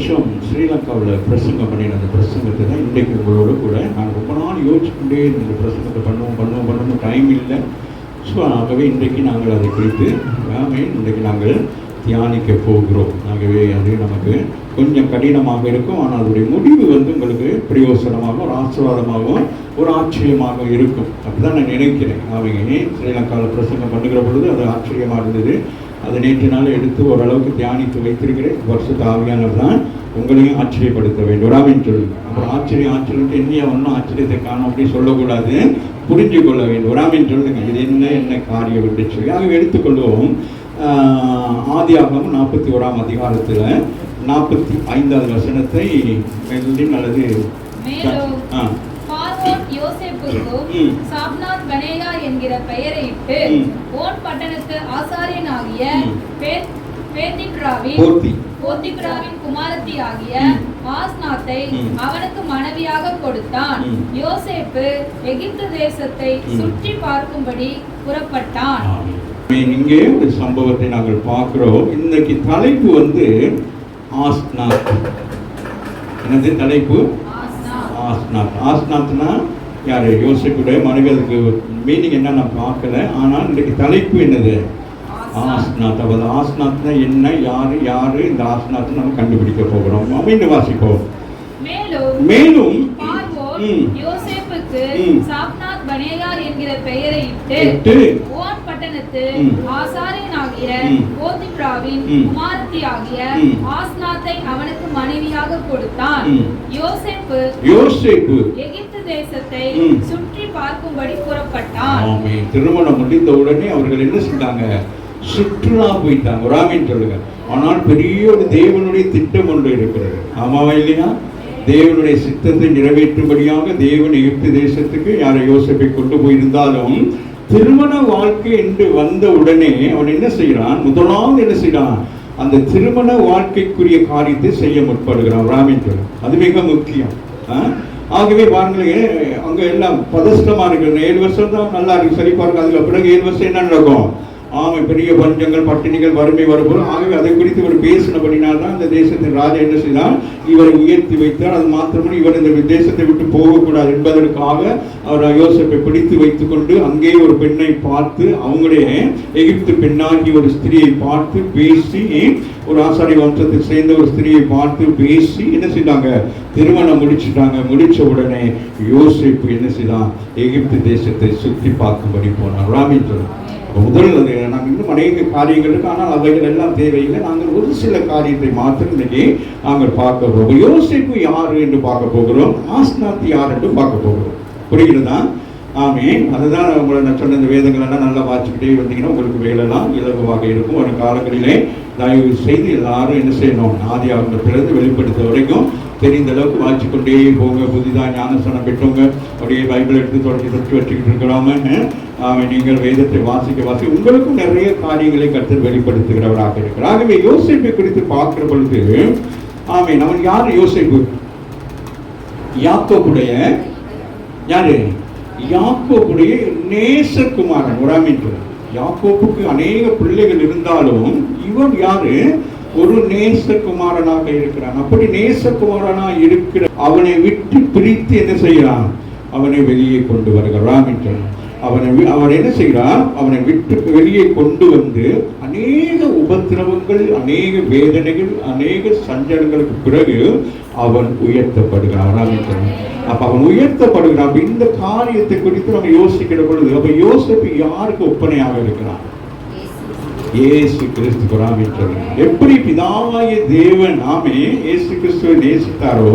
வருஷம் ஸ்ரீலங்காவில் பிரசங்கம் பண்ணின அந்த பிரசங்கத்தை தான் இன்றைக்கு உங்களோட கூட நான் ரொம்ப நாள் யோசிச்சுக்கிட்டே இந்த பிரசங்கத்தை பண்ணுவோம் டைம் இல்லை. ஸோ ஆகவே இன்றைக்கு நாங்கள் அதை குறித்து இன்றைக்கு நாங்கள் தியானிக்க போகிறோம். ஆகவே அது நமக்கு கொஞ்சம் கடினமாக இருக்கும், ஆனால் அதோடைய முடிவு உங்களுக்கு பிரயோசனமாகவும் ஒரு ஆசீர்வாதமாகவும் ஒரு ஆச்சரியமாக இருக்கும். அப்படிதான் நான் நினைக்கிறேன். அவங்க ஸ்ரீலங்காவில் பிரசங்கம் பண்ணுகிற பொழுது அது ஆச்சரியமாக இருந்தது. அதை நேற்று நாள் எடுத்து ஓரளவுக்கு தியானித்து வைத்திருக்கிறேன். வருஷத்து ஆவியானவர் தான் உங்களையும் ஆச்சரியப்படுத்த வேண்டும். ராமின்னு சொல்லுங்க. அப்புறம் ஆச்சரியம் என்னையா ஒன்றும் ஆச்சரியத்தை காணும் அப்படின்னு சொல்லக்கூடாது, புரிஞ்சு கொள்ள வேண்டும். ராமின்னு சொல்லுங்க. இது என்ன காரியம் என்று சொல்லி ஆகவே எடுத்துக்கொள்வோம். ஆதியாகமம் 41ஆம் அதிகாரத்தில் 45வது வசனத்தை அல்லது சாப்நாத் பனேயா என்கிற பெயரை இட்டு ஓன் பட்டணத்து ஆசாரியனாகிய போத்திபிராவின் குமாரத்தி ஆகிய ஆஸ்நாத்தை அவனுக்கு மனைவியாக கொடுத்தான். யோசேப்பு எகிப்து தேசத்தை சுற்றி பார்க்கும்படி புறப்பட்டான். இங்கே ஒரு சம்பவத்தை நாங்கள் பார்க்கிறோம். இன்னைக்கு தலைப்பு ஆஸ்நாத். என்னது தலைப்பு? ஆஸ்நாத். ஆஸ்நாத்னா யாரு? யோசேப்புடைய மனைவி. அதுக்கு மீனிங் என்ன நான் பார்க்கல, ஆனால் இன்றைக்கு தலைப்பு என்னது? ஆஸ்நாத். அப்போ ஆஸ்நாத்னா என்ன, யாரு இந்த ஆஸ்நாத் நம்ம கண்டுபிடிக்க போகிறோம். மீண்டும் வாசிப்போம். மேலும் யோசேப்புக்கு சாப்நாத் பனேயா என்கிற பெயரை இட்டு ஓன் பட்டணத்து ஆசாரியனாகிய போத்திபிராவின் குமாரத்தி ஆகிய ஆஸ்நாத்தை அவனுக்கு மனைவியாக கொடுத்தான். யோசேப்பு எகிப்து தேசத்தை சுற்றி பார்க்கும்படி புறப்பட்டான். திருமணம் முடிந்த உடனே அவர்கள் என்ன செஞ்சாங்க? சுற்றுலா போயிட்டாங்க. ராமின்னு சொல்லுங்க. ஆனால் பெரிய ஒரு தேவனுடைய திட்டம் ஒன்று இருக்கிறது. ஆமாவா இல்லையா? தேவனுடைய சித்தத்தை நிறைவேற்றும்படியாக தேவன் எகிப்து தேசத்துக்கு யாரை யோசேப்பை கொண்டு போயிருந்தாலும் திருமண வாழ்க்கை என்று வந்த உடனே அவன் என்ன செய்யறான்? முதலாவது என்ன செய்யறான்? அந்த திருமண வாழ்க்கைக்குரிய காரியத்தை செய்ய முற்படுகிறான். ராமின் சொல்லுங்க. அது மிக முக்கியம். ஆகவே பாருங்களேன், அங்க எல்லாம் பதஷ்டமா இருக்கு. 7 வருஷம் தான் நல்லா இருக்கு, சரி பாருங்க. அதுக்கு பிறகு 7 வருஷம் என்ன நடக்கும்? பெரிய பஞ்சங்கள், பட்டினிகள், வறுமை வரும்போது. ஆகவே அதை குறித்து இவர் பேசினபடினால்தான் இந்த தேசத்தின் ராஜா என்ன செய்தார்? இவரை உயர்த்தி வைத்தார். அது மாத்திரமே இவர் இந்த தேசத்தை விட்டு போகக்கூடாது என்பதற்காக அவர் யோசேப்பை பிடித்து வைத்துக் கொண்டு அங்கே ஒரு பெண்ணை பார்த்து, அவங்களுடைய எகிப்து பெண்ணாகி ஒரு ஸ்திரியை பார்த்து பேசி, ஒரு ஆசாரிய வம்சத்தை சேர்ந்த ஒரு ஸ்திரியை பார்த்து பேசி என்ன செய்தாங்க? திருமணம் முடிச்சுட்டாங்க. முடிச்ச உடனே யோசேப்பு என்ன செய்தான்? எகிப்து தேசத்தை சுற்றி பார்க்கும்படி போனார். ராமின் சொல்லுங்க. முதல் நாங்கள் இன்னும் அநேக காரியங்கள் இருக்கு, ஆனால் அவைகள் எல்லாம் தேவையில்லை. நாங்கள் ஒரு சில காரியத்தை மாத்திரம் இன்னைக்கு நாங்கள் பார்க்க போகிறோம். யோசேப்பு யாரு என்று பார்க்க போகிறோம். ஆஸ்நாத் யார் என்று பார்க்க போகிறோம். புரிகிறதா? அதுதான் உங்களை நான் சொன்ன இந்த வேதங்கள் எல்லாம் நல்லா வாசிக்கிட்டே வந்தீங்கன்னா உங்களுக்கு வேலைலாம் இலகுவாக இருக்கும். ஒரு காலங்களிலே தயவு செய்து எல்லாரும் என்ன செய்யணும்? ஆதியாகமத்திலிருந்து வெளிப்படுத்த வரைக்கும் தெரிந்த அளவுக்கு வாசிக்கொண்டே போங்க. புதிதாக ஞானஸ்தானம் பெற்றவங்க அப்படியே பைபிள் எடுத்து தொடர்ச்சி வச்சுக்கிட்டு இருக்கிறாம நீங்கள் வேதத்தை வாசிக்க உங்களுக்கும் நிறைய காரியங்களை கர்த்தர் வெளிப்படுத்துகிறவராக இருக்கிறார். ஆகவே யோசேப்பை குறித்து பார்க்கிற பொழுது அவன் யாரு? யோசேப்பு யாக்கோபுடைய நேசகுமாரன். யாக்கோபுக்கு அநேக பிள்ளைகள் இருந்தாலும் இவன் யாரு? ஒரு நேசகுமாரனாக இருக்கிறான். அப்படி நேசகுமாரனா இருக்கிற அவனை விட்டு பிரித்து என்ன செய்யறான்? அவனை வெளியே கொண்டு வருகிறான். அவன் என்ன செய்கிறான்? அவனை விட்டு வெளியே கொண்டு வந்து அநேக உபத்திரவங்கள், அநேக வேதனைகள், அநேக சஞ்சலங்களுக்கு பிறகு அவன் உயர்த்தப்படுகிறான். அப்ப அவன் உயர்த்தப்படுகிறான். இந்த காரியத்தை குறித்து நம்ம யோசிக்கிற பொழுது, அப்ப யோசேப்பு யாருக்கு ஒப்பனையாக இருக்கிறான்? இயேசு கிறிஸ்து. எப்படி பிதாவாகிய தேவன் இயேசு கிறிஸ்துவை நேசித்தாரோ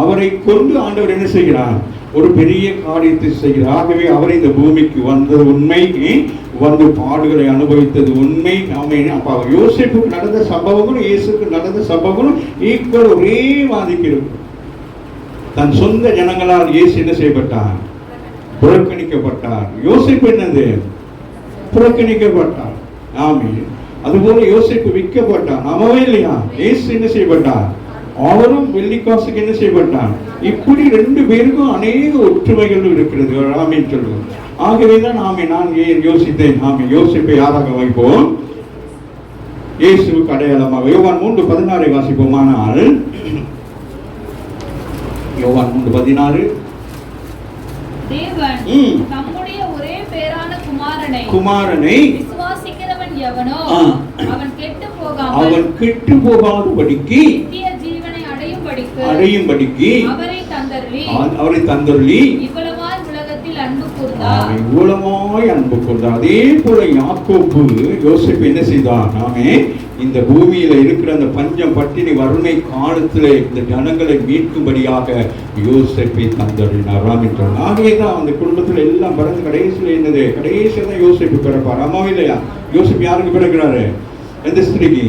அவரை கொண்டு ஆண்டவர் என்ன செய்கிறார்? ஒரு பெரிய காரியத்தை செய்கிறார். ஆகவே அவரை இந்த பூமிக்கு வந்தது உண்மை, வந்து பாடுகளை அனுபவித்தது உண்மை. அப்ப யோசேப்புக்கு நடந்த சம்பவங்களும் இயேசுக்கு நடந்த சம்பவங்களும் ஈக்குவல், ஒரே மாதிரிக்கு இருக்கும். தன் சொந்த ஜனங்களால் இயேசு என்ன செய்யப்பட்டார்? புறக்கணிக்கப்பட்டார். யோசேப்பு என்னது? புறக்கணிக்கப்பட்டார். அதுபோல யோசேப்பு விற்கப்பட்டான். ஆமாவே இல்லையா? இயேசு என்ன செய்யப்பட்டார்? அவரும் வெள்ளிக்காசுக்கு என்ன செய்யப்பட்டான்? இப்படி 2 பேருக்கும் அநேக ஒற்றுமைகள் இருக்கிறது. சொல்லுவோம். ஆகவேதான் நான் யோசித்தேன், யோசிப்பை யாராக வைப்போம்? இயேசுவுக்கு அடையாளமாக. யோவான் 3:16 வாசிப்போமானால், யோவான் 3:16, தேவன் தம்முடைய ஒரே பேரான குமாரனை விசுவாசிக்கிறவன் எவனோ அவன் கெட்டு போகாதபடிக்கு நித்திய ஜீவனை அடையும்படிக்கு அவரை தந்தருளி இவ்வளவாய் உலகத்தில் அன்பு கூர்ந்தார். அதே போல யாக்கோபு யோசேப்பு என்ன செய்தான்? இந்த பூமியில இருக்கிற அந்த பஞ்சம் பட்டினி வறுமை காலத்துல இந்த ஜனங்களை மீட்கும்படியாக யோசேப்பை தந்தருளினார். ஆகவேதான் அந்த குடும்பத்துல எல்லாம் பிறந்து கடைசியில என்னது? கடைசியில தான் யோசேப்பு பிறப்பார். அம்மாவே இல்லையா? யோசேப்பு யாருக்கு பிறக்கிறாரு? எந்த ஸ்திரீக்கு?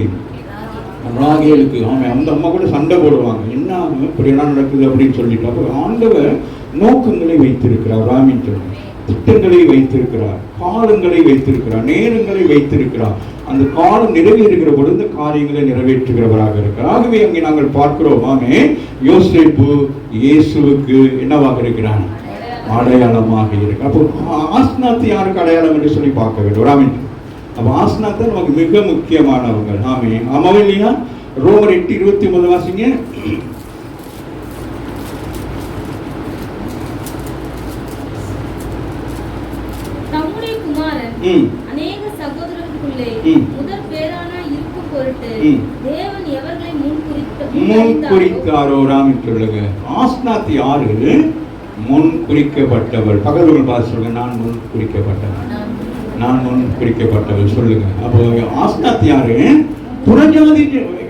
ராகேலுக்கு. அந்த அம்மா கூட சண்டை போடுவாங்க, என்ன இப்படி எல்லாம் நடக்குது அப்படின்னு சொல்லிட்டு. அப்போ ஆண்டவர் நோக்கங்களை வைத்திருக்கிறார், திட்டங்களை வைத்திருக்கிறார், காலங்களை வைத்திருக்கிறார், நேரங்களை வைத்திருக்கிறார். அந்த காலம் நிறைவேறுகிற பொழுது இந்த காரியங்களை நிறைவேற்றுகிறவராக இருக்கிறார். ஆகவே அங்கே நாங்கள் பார்க்கிறோம், யோசேப்பு இயேசுவுக்கு என்னவாக இருக்கிறான்? அடையாளமாக இருக்கு. அப்போ ஆஸ்நாத் யாருக்கு அடையாளம் என்று சொல்லி பார்க்க வேண்டும். அப்ப ஆஸ்நாத் நமக்கு மிக முக்கியமானவங்க. ஆமாவே இல்லையா? ரோமர் 8:29 வாசிங்க. தம்முடைய குமாரன் அநேக சகோதரர்களுக்குள்ளே முதற் பேரானாய் இருக்கும் பொருட்டு தேவன் எவர்களை முன் குறித்தாரோ சொல்லுங்க. ஆஸ்நாத் யாரு? முன் குறிக்கப்பட்டவர். பகல்கள் பார்த்து சொல்லுங்க, நான் முன் குறிக்கப்பட்டவர் சொல்லுங்க. அப்போ ஆஸ்நாத் யாரு? புறஜாதி.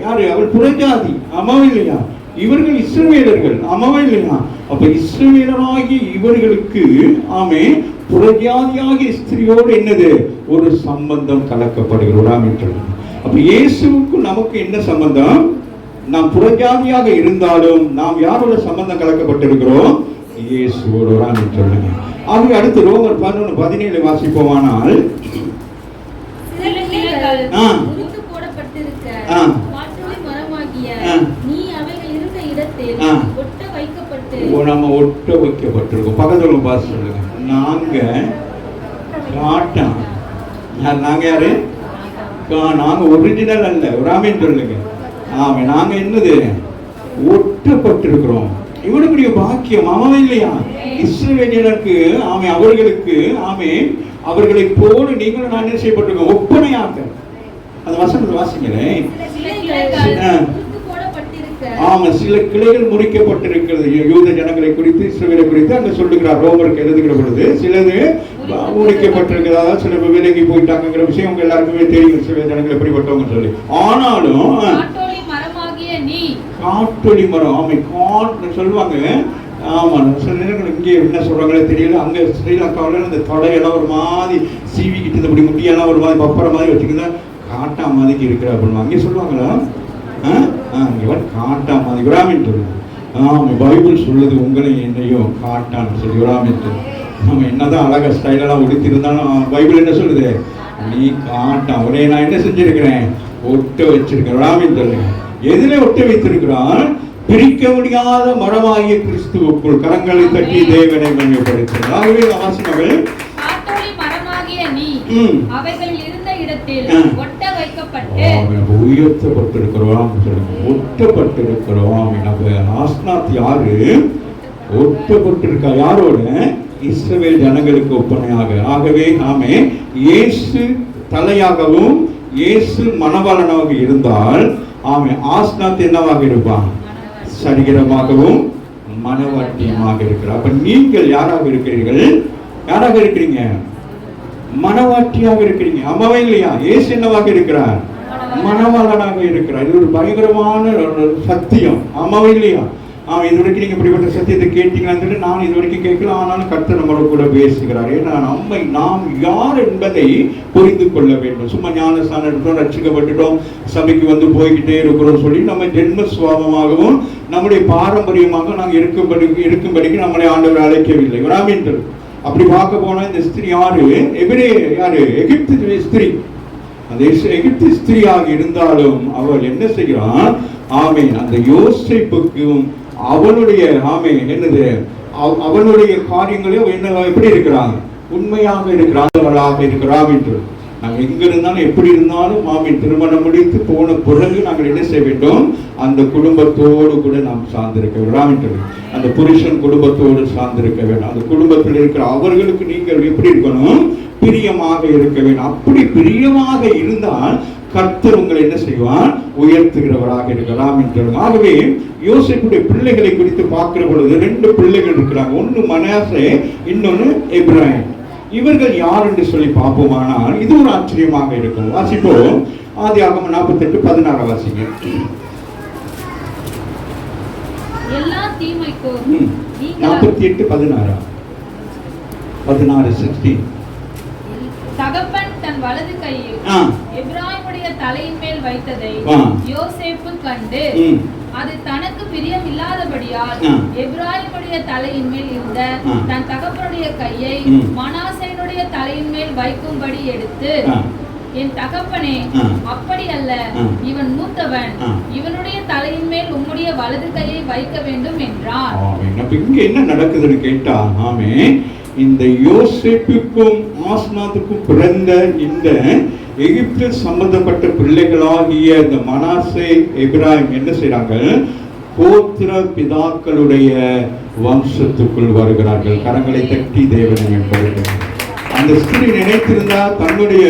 யாரு அவள்? புறஜாதி. அம்மாவே இல்லையா? இவர்கள் இஸ்ரவேலர்கள். அம்மாவே இல்லையா? அப்ப இஸ்ரவேலராகி இவர்களுக்கு புறஜாதியாகிய ஸ்திரியோடு என்னது? ஒரு சம்பந்தம் கலக்கப்படுகிறோம். அப்ப இயேசுவுக்கு நமக்கு என்ன சம்பந்தம்? நாம் புறஜாதியாக இருந்தாலும் நாம் யாரோட சம்பந்தம் கலக்கப்பட்டிருக்கிறோம்? இயேசுவோடு. சொல்லுங்க. ஆகவே அடுத்து ரோமர் 11:17 வாசிப்போமானால், நம்ம ஒட்ட வைக்கப்பட்டிருக்கோம். பக்கத்துல பார்த்து சொல்லுங்க, நாங்க யாரு? நாங்க ஒரிஜினல் அல்ல. சொல்லுங்க. நாங்க என்னது? ஒட்டப்பட்டிருக்கிறோம். இவ்வளவு பெரிய பாக்கியம். ஆமாவே இல்லையா? இஸ்ரவேலியருக்கு அவர்களுக்கு அவர்களை போல நீங்களும் நான் என்ன செய்யப்பட்டிருக்கோம்? ஒப்பனையாக. அந்த வசனத்தை வாசிங்களேன். சில கிளைகள் முறிக்கப்பட்டிருக்கிறது. யூத ஜனங்களை குறித்து, இஸ்ரவேலை குறித்து அங்க சொல்லுகிறார். ரோமருக்கு எழுதுகிற பொழுது சிலது முறிக்கப்பட்டிருக்கிறதா, சில விலகி போயிட்டாங்கிற விஷயம் உங்க எல்லாருக்குமே தெரியும். இஸ்ரவேல் ஜனங்கள் எப்படிப்பட்டவங்க சொல்லி. ஆனாலும் காட்டொலி மரம் சொல்லுவாங்க. சில நேரங்கள் இங்கே என்ன சொல்றாங்களே தெரியல. அங்க ஸ்ரீலங்காவில் அந்த தொடையெல்லாம் ஒரு மாதிரி சீவிக்கிட்டு இப்படி முட்டியெல்லாம் ஒரு மாதிரி பப்பர மாதிரி வச்சுக்கிட்டா காட்டா மாதிரிக்கு இருக்கிற அப்படின்னு அங்கே சொல்லுவாங்களா? காட்டா மாதிரி விராமின் சொல்லுது. பைபிள் சொல்லுது உங்களை என்னையும் காட்டான்னு சொல்லி விராமின். என்னதான் அழகா ஸ்டைலெல்லாம் உடுத்திருந்தாலும் பைபிள் என்ன சொல்லுது? நீ காட்டா. ஒரே நான் என்ன செஞ்சிருக்கிறேன்? ஒட்ட வச்சிருக்கேன். விராமின் சொல்லுங்க. எதிலே ஒட்ட வைத்திருக்கிறான்? பிரிக்க முடியாத மரமாகிய கிறிஸ்துவுக்குள். கரங்களை தட்டி தேவனை மகிமைப்படுத்துகிறார். ஆகவே வாசகங்கள் உயர்த்தப்பட்டிருக்கிறோம். ஒட்டப்பட்டிருக்கிறோம். ஆஸ்நாத் யாரு? ஒட்டப்பட்டிருக்கா. யாரோட? இஸ்ரவேல் ஜனங்களுக்கு ஒப்பனையாக. ஆகவே இயேசு தலையாகவும் இயேசு மணவாளனாக இருந்தால் ஆஸ்நாத் என்னவாக இருப்பான்? சரீரமாகவும் மனவாட்டியமாக இருக்கிறார். அப்ப நீங்கள் யாராக இருக்கிறீர்கள்? யாராக இருக்கிறீங்க? மனவாட்டியாக இருக்கிறீங்க. அம்மாவே இல்லையா? இயேசு என்னவாக இருக்கிறார்? மனவாளனாக இருக்கிறார். இது ஒரு பயங்கரமான சத்தியம். அம்மாவே இல்லையா? இது வரைக்கும் நீங்க இப்படிப்பட்ட சத்தியத்தை கேட்டீங்களான்னு சொல்லி நான் இது வரைக்கும் கேட்கல. ஆனாலும் கர்த்தர் நம்மளோட கூட பேசுகிறார். ஏன்னா நாம் யார் என்பதை புரிந்து கொள்ள வேண்டும். சும்மா ஞானஸ்தானம் எடுத்தோம், ரட்சிக்கப்பட்டுட்டோம், சபைக்கு வந்து போய்கிட்டே இருக்கிறோம் சொல்லி நம்ம ஜென்ம சுவாபமாகவும் நம்முடைய பாரம்பரியமாக நாங்கள் இருக்கும்படிக்கு நம்மளை ஆண்டவர் அழைக்கவில்லை. ராமீன்கள் அப்படி பார்க்க போனா இந்த ஸ்திரீ யாரு? யாரு? எகிப்து ஸ்திரீ. அந்த எகிப்து ஸ்திரீயாக இருந்தாலும் அவள் என்ன செய்கிறான்? அந்த யோசேப்புக்கும் அவனுடைய என்னது? அவனுடைய காரியங்களையும் என்ன எப்படி இருக்கிறாங்க? உண்மையாக இருக்கிறார்களாக இருக்கிறார் என்று. நாங்கள் எங்க இருந்தாலும் எப்படி இருந்தாலும் மாமின் திருமணம் முடித்து போன பிறகு நாங்கள் என்ன செய்ய வேண்டும்? அந்த குடும்பத்தோடு கூட நாம் சார்ந்திருக்க வேண்டும். அந்த புருஷன் குடும்பத்தோடு சார்ந்திருக்க வேண்டும். அந்த குடும்பத்தில் இருக்கிற அவர்களுக்கு நீங்கள் எப்படி இருக்கணும்? பிரியமாக இருக்க வேண்டும். அப்படி பிரியமாக இருந்தால் கர்த்தர் உங்களை என்ன செய்வார்? உயர்த்துகிறவராக இருக்கலாம் என்று. ஆகவே யோசேப்புடைய பிள்ளைகளை குறித்து பார்க்கிற பொழுது 2 பிள்ளைகள் இருக்கிறாங்க. ஒன்னு மனாசே, இன்னொன்னு எப்ராயிம். இவர்கள் யார் என்று சொல்லி பார்ப்போமானால் இது ஒரு ஆச்சரியமாக இருக்கும். வாசிப்போம். ஆதியாகமம் 48:16 வாசிங்க. எல்லா தீமைக்கும் 48:16 தகப்பன் தன் வலது கையில் எப்ராயிமுடைய தலையின் மேல் வைத்ததை யோசேப்பு கண்டு அது தனக்கு பிரியம் இல்லாதபடியால் எப்ராயிமுடைய தலையின் மேல் இருந்த தன் தகப்பனுடைய கையை மனாசேனுடைய தலையின் மேல் வைக்கும்படி எடுத்து, என் தகப்பனே, அப்படி அல்ல, இவன் மூத்தவன், இவனுடைய தலையின் மேல் உம்முடைய வலது கையை வைக்க வேண்டும் என்றான். இங்க என்ன நடக்குதுன்னு கேட்டா, இந்த யோசேப்புக்கும் ஆஸ்நாத்துக்கும் பிறந்த இந்த எகிப்தில் சம்பந்தப்பட்ட பிள்ளைகளாகிய இந்த மனாசே, எப்ராயிம் என்ன செய்றாங்க? கோத்திர பிதாக்களுடைய வம்சத்துக்குள் வருகிறார்கள். கரங்களை தட்டி தேவனை என்பார்கள். அந்த ஸ்திரீ நினைத்திருந்தா தன்னுடைய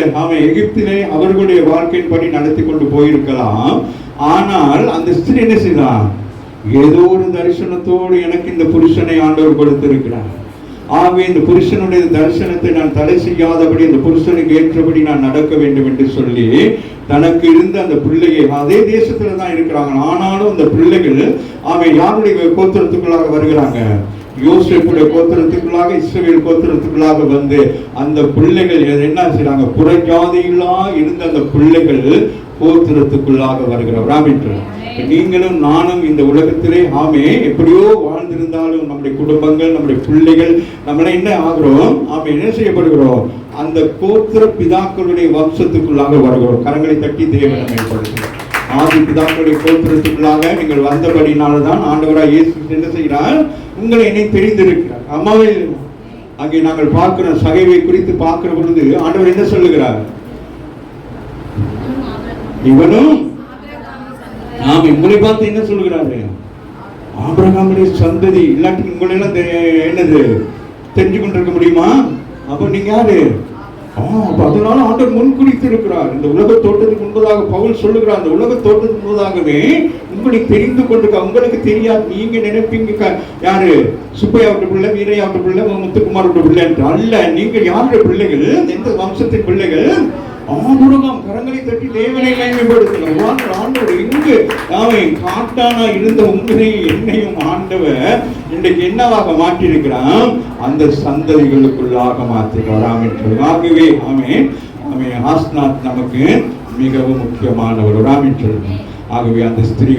எகிப்திலே அவர்களுடைய வாழ்க்கையின்படி நடத்தி கொண்டு போயிருக்கலாம். ஆனால் அந்த ஸ்திரீ என்ன செய்தான்? ஏதோ ஒரு தரிசனத்தோடு எனக்கு இந்த புருஷனை ஆண்டவர் கொடுத்திருக்கிறார். ஆகவே இந்த புருஷனுடைய தரிசனத்தை நான் தடை செய்யாதபடி இந்த புருஷனுக்கு ஏற்றபடி நான் நடக்க வேண்டும் என்று சொல்லி தனக்கு இருந்த அந்த பிள்ளையை, அதே தேசத்துல தான் இருக்கிறாங்க, ஆனாலும் அந்த பிள்ளைகள் யாருடைய கோத்திரத்துக்குள்ளாக வருகிறாங்க? யோசேப்புடைய கோத்திரத்துக்குள்ளாக, இஸ்ரவேல் கோத்திரத்துக்குள்ளாக வந்து அந்த பிள்ளைகள் என்ன செய்றாங்க? புறஜாதிகளா இருந்த அந்த பிள்ளைகள் கோத்திரத்துக்குள்ளாக வருகிறவராம் என்று. நீங்களும் நானும் இந்த உலகத்திலே எப்படியோ வாழ்ந்திருந்தாலும் நம்முடைய குடும்பங்கள், நம்முடைய பிள்ளைகள், நம்மள என்ன ஆகிறோம்? என்ன செய்யப்படுகிறோம்? அந்த கோத்திர பிதாக்களுடைய வம்சத்துக்குள்ளாக வருகிறோம். கரங்களை தட்டி தேவனை மேம்படுத்தும். ஆதி பிதாக்களுடைய கோத்திரத்துக்குள்ளாக நீங்கள் வந்தபடினால்தான் ஆண்டவராய் இயேசு என்ன செய்கிறார்? உங்களை என்னை தெரிந்திருக்கிறார். அம்மாவே அங்கே நாங்கள் பார்க்கிற சகைவை குறித்து பார்க்கிற பொழுது ஆண்டவர் என்ன சொல்லுகிறார்? இவனும் உங்களை பார்த்து என்ன சொல்லுகிறாரு? ஆபிரகாமுடைய சந்ததி. இல்லாட்டி உங்களை எல்லாம் என்னது தெரிஞ்சு கொண்டிருக்க முடியுமா? அப்ப நீங்க யாரு? அதனால ஆண்டவர் முன்குறித்து இருக்கிறார். இந்த உலக தோட்டத்துக்கு முன்பதாக பவுல் சொல்லுகிறார், அந்த உலக தோட்டத்துக்கு முன்பதாகவே உங்களை தெரிந்து கொண்டிருக்க. உங்களுக்கு தெரியாது. நீங்க நினைப்பீங்க யாரு? சுப்பையாவுடைய பிள்ளை, வீரையாவுடைய பிள்ளை, முத்துக்குமாரோட பிள்ளை என்று. அல்ல, நீங்கள் யாருடைய பிள்ளைகள்? எந்த வம்சத்தின் பிள்ளைகள்? ஆபிரகாம். கரங்களை தட்டி தேவனை மேம்படுத்தணும். ஆண்டவர் இங்கு காட்டானா இருந்த உங்களையும் என்னையும் ஆண்டவர் இன்றைக்கு என்னவாக மாற்றிருக்கிறான்? அந்த சந்ததிகளுக்குள்ளாக மாற்றிருக்கிறான் என்று. ஆகவே ஆஸ்நாத் நமக்கு மிகவும் முக்கியமானவர். ஆகவே அந்த ஸ்திரீ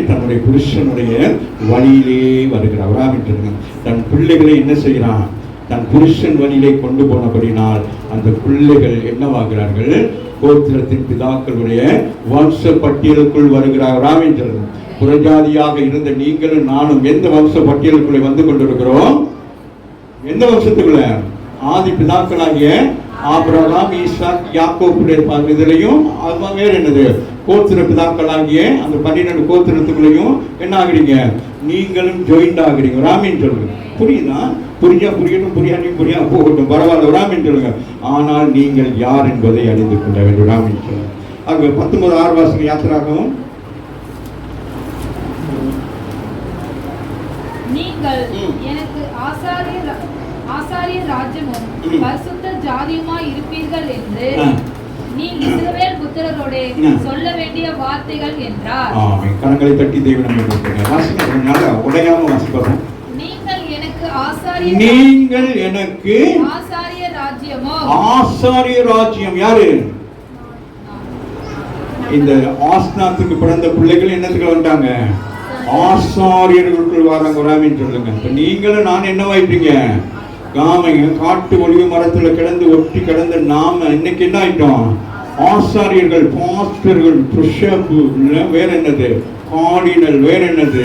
தன்னுடைய புருஷனுடைய வழியிலே வருகிறார். தன் பிள்ளைகளை என்ன செய்கிறான்? தன் புருஷன் வழியிலே கொண்டு போனபடினால் அந்த பிள்ளைகள் என்னவாகிறார்கள்? கோத்திரத்தின் பிதாக்களுடைய வம்ச பட்டியலுக்குள் வருகிறாராம் என்றது. புறஜாதியாக இருந்த நீங்களும் நானும் எந்த வம்ச பட்டியலுக்குள்ளே வந்து கொண்டிருக்கிறோம்? எந்த வம்சத்துக்குள்ள? ஆதி பிதாக்களாகிய ஆபிரகாம், ஈசாக், யாக்கோபுடைய இதுலையும் வேற என்னது? கோத்திர பிதாக்களாகிய அந்த 12 கோத்திரத்துக்குள்ளையும் என்ன ஆகுறீங்க? நீங்களும் ஜாயிண்ட் ஆகுறீங்க. ராமின்னு சொல்லுங்க. புரியுதா? புரியட்டும், புரியாதையும் புரியாம போகட்டும், பரவாயில்ல, ராமின்னு சொல்லுங்க. ஆனால் நீங்கள் யார் என்பதை அறிந்து கொள்ள வேண்டும். ராமின்னு சொல்லுங்க. ஆகவே 19:6 வாசகம் யாத்திராகவும், நீங்கள் எனக்கு ஆசாரிய ராஜ்யமும் பரிசுத்த ஜாதியுமாய் இருப்பீர்கள் என்று நீ இஸ்ரவேல் புத்திரரோட சொல்ல வேண்டிய வார்த்தைகள் என்றார். கரங்களை தட்டி தேவனை வாசிக்கிறதுனால உடையாம வாசிப்போம். நீங்கள் எனக்கு ஆசாரிய ராஜ்யம். யாரு? இந்த ஆஸ்நாத்துக்கு பிறந்த பிள்ளைகள் என்னத்துக்கு வந்துட்டாங்க? ஆசாரியர்களுக்குள் வராங்க. சொல்லுங்க. நீங்களும் நான் என்னவாயிட்டீங்க? காட்டு ஒளிவு மரத்துல கிடந்து ஒட்டி கிடந்த நாம இன்னைக்கு என்ன ஆயிட்டோம்? ஆசாரியர்கள், பாஸ்டர்கள், பிஷப், வேற என்னது? கார்டினல், வேற என்னது?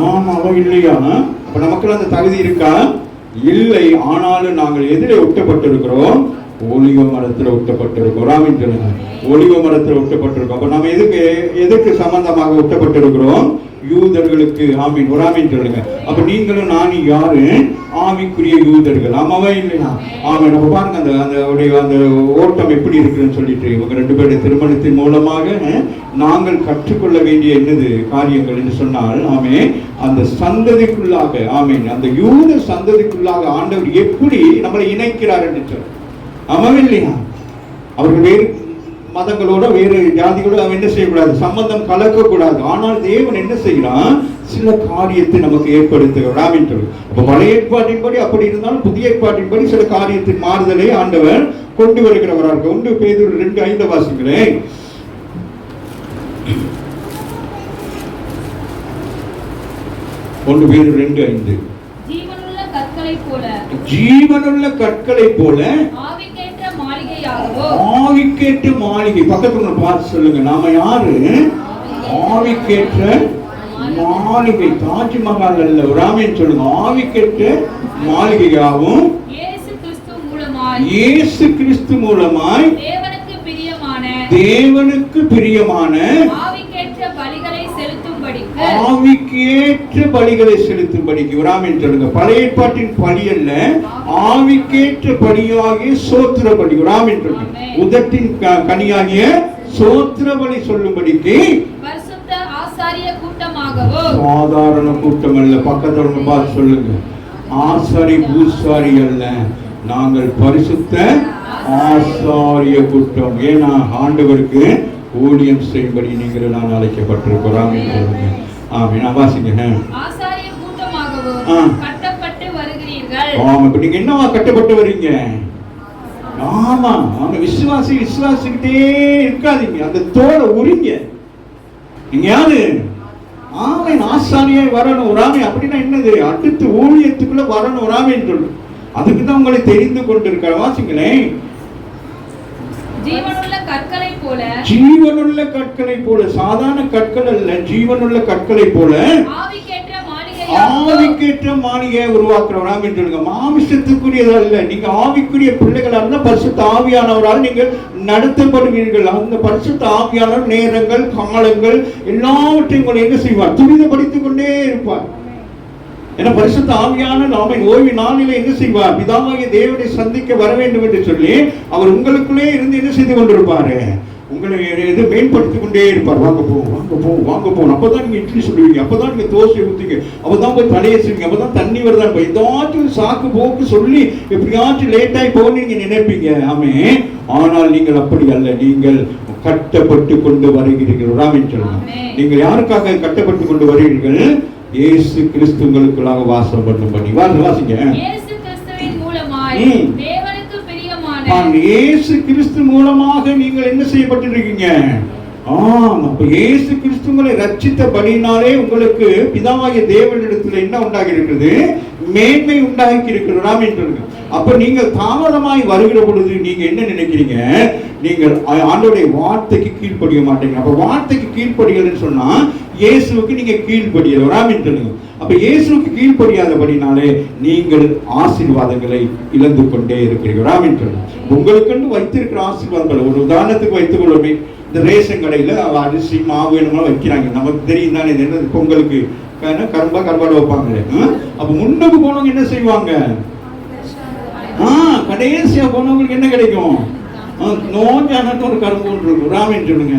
ஆமாவா இல்லையா? அப்ப நமக்கு அந்த தகுதி இருக்கா? இல்லை. ஆனாலும் நாங்கள் எதிரே ஒட்டப்பட்டிருக்கிறோம்? ஒலிவ மரத்துல ஒட்டப்பட்டிருக்கோம். ராமின் சொல்லுங்க, ஒலிவ மரத்துல ஒட்டப்பட்டிருக்கோம். அப்ப நம்ம எதுக்கு சம்பந்தமாக ஒட்டப்பட்டிருக்கிறோம்? யூதர்களுக்கு. ஆமீன், ஒரு ஆமீன் சொல்லுங்க. அப்ப நீங்களும் நானும் யாரு? ஆவிக்குரிய யூதர்கள். ஆமாவா இல்லையா? ஆமீன். நம்ம பாருங்க அந்த ஓட்டம் எப்படி இருக்குன்னு சொல்லிட்டு இவங்க 2 பேருடைய திருமணத்தின் மூலமாக நாங்கள் கற்றுக்கொள்ள வேண்டிய என்னது காரியங்கள் என்று சொன்னால், ஆமே அந்த சந்ததிக்குள்ளாக, ஆமீன், அந்த யூத சந்ததிக்குள்ளாக ஆண்டவர் எப்படி நம்மளை இணைக்கிறார் என்று சொல்ல. ஆமாவே இல்லையா? அவர்கள் வேறு மதங்களோட வேறு ஜாதிகளோட அவன் என்ன செய்யக்கூடாது, சம்பந்தம் கலக்கக்கூடாது. ஆனால் தேவன் என்ன செய்யறான்? சில காரியத்தை நமக்கு ஏற்படுத்துகிறான். அப்ப பழைய ஏற்பாட்டின்படி அப்படி இருந்தாலும் புதிய ஏற்பாட்டின்படி சில காரியத்தின் மாறுதலை ஆண்டவர் கொண்டு வருகிறவராக. 1 பேதுரு 2:5 வாசிக்கிறேன். 1 பேதுரு 2:5. ஜீவனுள்ள கற்களைப் போல, ஜீவனுள்ள கற்களைப் போல ஆவிக்கேற்ற மாளிகையாகவோ. ஆவிக்கேற்ற மாளிகை. பக்கத்துல பார்த்து சொல்லுங்க, நாம யாரு? ஆவிக்கேற்ற மாளிகை. தாஜ்மஹால் அல்ல. ராமேன் சொல்லுங்க, ஆவிக்கேற்ற மாளிகையாகவும் இயேசு கிறிஸ்து மூலமாய், இயேசு கிறிஸ்து மூலமாய் தேவனுக்கு பிரியமான ஆவிக்கேற்ற பலிகளை செலுத்தும்படிக்கு, ஆவிக்கேற்ற பலிகளை செலுத்தும்படிக்கு. ராமேன் சொல்லுங்க, பழைய ஏற்பாட்டின் பலி அல்ல, ஆவிக்கேற்ற பலியாகிய சோத்திர பலி. ராமேன் சொல்லுங்க, உதட்டின் கனியாகிய சோத்திர பலி சொல்லும்படிக்கு பரிசுத்த ஆசாரிய கூட்டமாகவோ. சாதாரண கூட்டம் அல்ல. பக்கத்துல பார்த்து சொல்லுங்க, ஆசாரி பூசாரி அல்ல, நாங்கள் பரிசுத்த ஆசாரிய கூட்டம். ஏன்னா ஆண்டவருக்கு ஊழியம் செய்யும்படி நீங்கள் நான் அழைக்கப்பட்டிருக்கிறோம். ஆமீன். வாசிங்க. ஆசாரிய கூட்டமாகவோ கட்டப்பட்டு வருகிறீர்கள். ஆமா, இப்ப நீங்க என்னவா கட்டப்பட்டு வரீங்க? ஆமா, அவங்க விசுவாசிக்கிட்டே இருக்காதீங்க, அந்த தோலை உரிங்க. நீங்க யாரு? ஆமீன், ஆசாரியாய் வரணும். ராமே அப்படின்னா என்னது? அடுத்து ஊழியத்துக்குள்ள வரணும். ராமேன்னு சொல்லு, அதுக்குதான் உங்களை தெரிந்து கொண்டிருக்கிற. வாசிங்களேன், ஜீவனுள்ள கற்களை போல, ஜீவனுள்ள கற்களை போல, சாதாரண கற்கள் அல்ல, ஜீவனுள்ள கற்களை போல ஆவிக்கேற்ற மாளிகையை உருவாக்குறவராம் என்று சொல்லுங்க. மாமிசத்துக்குரியதா இல்ல, நீங்க ஆவிக்குரிய பிள்ளைகளா இருந்தா பரிசுத்த ஆவியானவரால் நீங்கள் நடத்தப்படுவீர்கள். அந்த பரிசுத்த ஆவியானவர் நேரங்கள் காலங்கள் எல்லாவற்றையும் உங்களை என்ன செய்வார்? துரிதப்படுத்திக் கொண்டே இருப்பார். ஏன்னா பரிசுத்த ஆவியான நாம ஓய்வு நாளில என்ன செய்வார்? பிதாவாகிய தேவனை சந்திக்க வர வேண்டும் என்று சொல்லி அவர் உங்களுக்குள்ளே இருந்து என்ன செய்து கொண்டிருப்பாரு? உங்களை எது மேம்படுத்திக் கொண்டே இருப்பார். வாங்க போவோம். அப்பதான் நீங்க இட்லி சொல்லுவீங்க, அப்பதான் நீங்க தோசை ஊத்துவீங்க, அப்பதான் போய் தலையை செய்வீங்க, அப்பதான் தண்ணி வருதான். ஏதாச்சும் சாக்கு போக்கு சொல்லி எப்படியாச்சும் லேட் ஆகி போக நீங்க நினைப்பீங்க. ஆமே, ஆனால் நீங்கள் அப்படி அல்ல, நீங்கள் கட்டப்பட்டு கொண்டு வருகிறீர்கள். ராமன் சொல்லுங்க, நீங்கள் யாருக்காக கட்டப்பட்டு கொண்டு வருகிறீர்கள்? இயேசு கிறிஸ்து உங்களுக்குள்ளாக வாசம் பண்ணும்படி. வாசிங்க. இயேசு கிறிஸ்துவின் மூலமாய் தேவனுக்கு பிரியமான, இயேசு கிறிஸ்து மூலமாக நீங்கள் என்ன செய்யப்பட்டிருக்கீங்க? அப்ப இயேசு கிறிஸ்து உங்களை ரட்சித்தபடினாலே உங்களுக்கு பிதாவாகிய தேவனிடத்தில் என்ன உண்டாகி இருக்கிறது? மேன்மை உண்டாகி இருக்கிறது. அப்ப நீங்கள் தாமதமாய் வருகிற பொழுது நீங்க என்ன நினைக்கிறீங்க? நீங்கள் ஆண்டவருடைய வார்த்தைக்கு கீழ்ப்படிய மாட்டீங்க. அப்ப வார்த்தைக்கு கீழ்ப்படியலன்னு சொன்னா இயேசுவுக்கு நீங்க கீழ்ப்படியல. அப்ப இயேசுவுக்கு கீழ்ப்படியாதபடினாலே நீங்கள் ஆசீர்வாதங்களை இழந்து கொண்டே இருக்கிறீர்கள். உங்களுக்கு வைத்திருக்கிற ஆசீர்வாதங்கள் ஒரு உதாரணத்துக்கு வைத்துக் கொள்ளுமே, இந்த ரேஷன் கடையில அரிசி மாவு என்னமோ வைக்கிறாங்க, நமக்கு தெரியும் தானே என்ன பொங்கலுக்கு கரும்பாடு வைப்பாங்களே. அப்ப முன்னுக்கு போனவங்க என்ன செய்வாங்க? கடைசியா போனவங்களுக்கு என்ன கிடைக்கும்? நோஞ்சானு ஒரு கரும்பு இருக்கும். ராமன் சொல்லுங்க,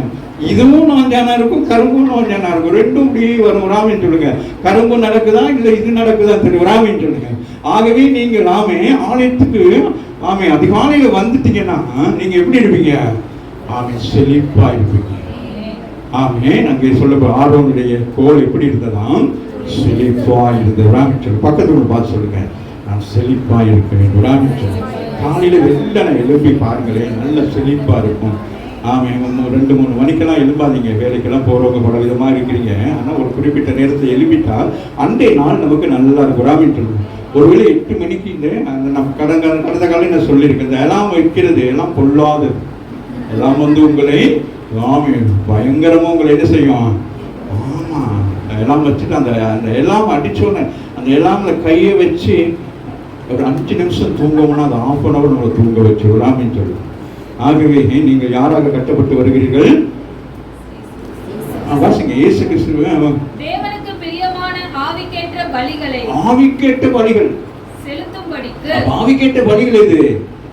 இதுவும் நோஞ்சானா இருக்கும், கரும்பும் நோஞ்சானா இருக்கும், ரெண்டும் இப்படி வரும். ராமன் சொல்லுங்க, கரும்பு நடக்குதா இல்ல இது நடக்குதா தெரியும். ராமன் சொல்லுங்க. ஆகவே நீங்க ராமே ஆலயத்துக்கு அதிகாலையில வந்துட்டீங்கன்னா நீங்க எப்படி இருப்பீங்க? செழிப்பா இருப்பீங்க. அங்கே சொல்ல ஆரோனுடைய கோல் எப்படி இருந்ததாம்? செழிப்பா இருந்தது. பக்கத்துல பார்த்து சொல்லுங்க, நான் செழிப்பா இருக்க வேண்டும். காலையில வெள்ளனை எழுப்பி பாருங்களேன், நல்ல செழிப்பா இருக்கும். 2-3 மணிக்கெல்லாம் எழுப்பாதீங்க, வேலைக்கெல்லாம் போறவங்க பல விதமா இருக்கிறீங்க. ஆனா ஒரு குறிப்பிட்ட நேரத்தை எழுப்பிட்டால் அன்றைய நாள் நமக்கு நல்லா இருக்கும். ஒருவேளை 8 மணிக்கு நம்ம கடந்த காலம் நான் சொல்லியிருக்கேன், இந்த எல்லாம் வைக்கிறது எல்லாம் பொல்லாதது, எல்லாம் உங்களை பயங்கரமா உங்களை என்ன செய்யும்? எல்லாம் வச்சுட்டு அந்த எல்லாம் அடிச்சோன்னு அந்த எல்லாம்ல கையை வச்சு ஒரு 5 நிமிஷம் தூங்கணும்னா அது 1/2 hour நம்மளை தூங்க வச்சு ராமின்னு சொல்லு. ஆகவே நீங்கள் யாராக கட்டப்பட்டு வருகிறீர்கள்? வாசிங்க. இயேசு கிறிஸ்து தேவனுக்கு பிரியமான ஆவிக்கேற்ற பலிகளை, ஆவிக்கேற்ற பலிகள் செலுத்தும்படிக்கு. ஆவிக்கேற்ற பலிகள் இது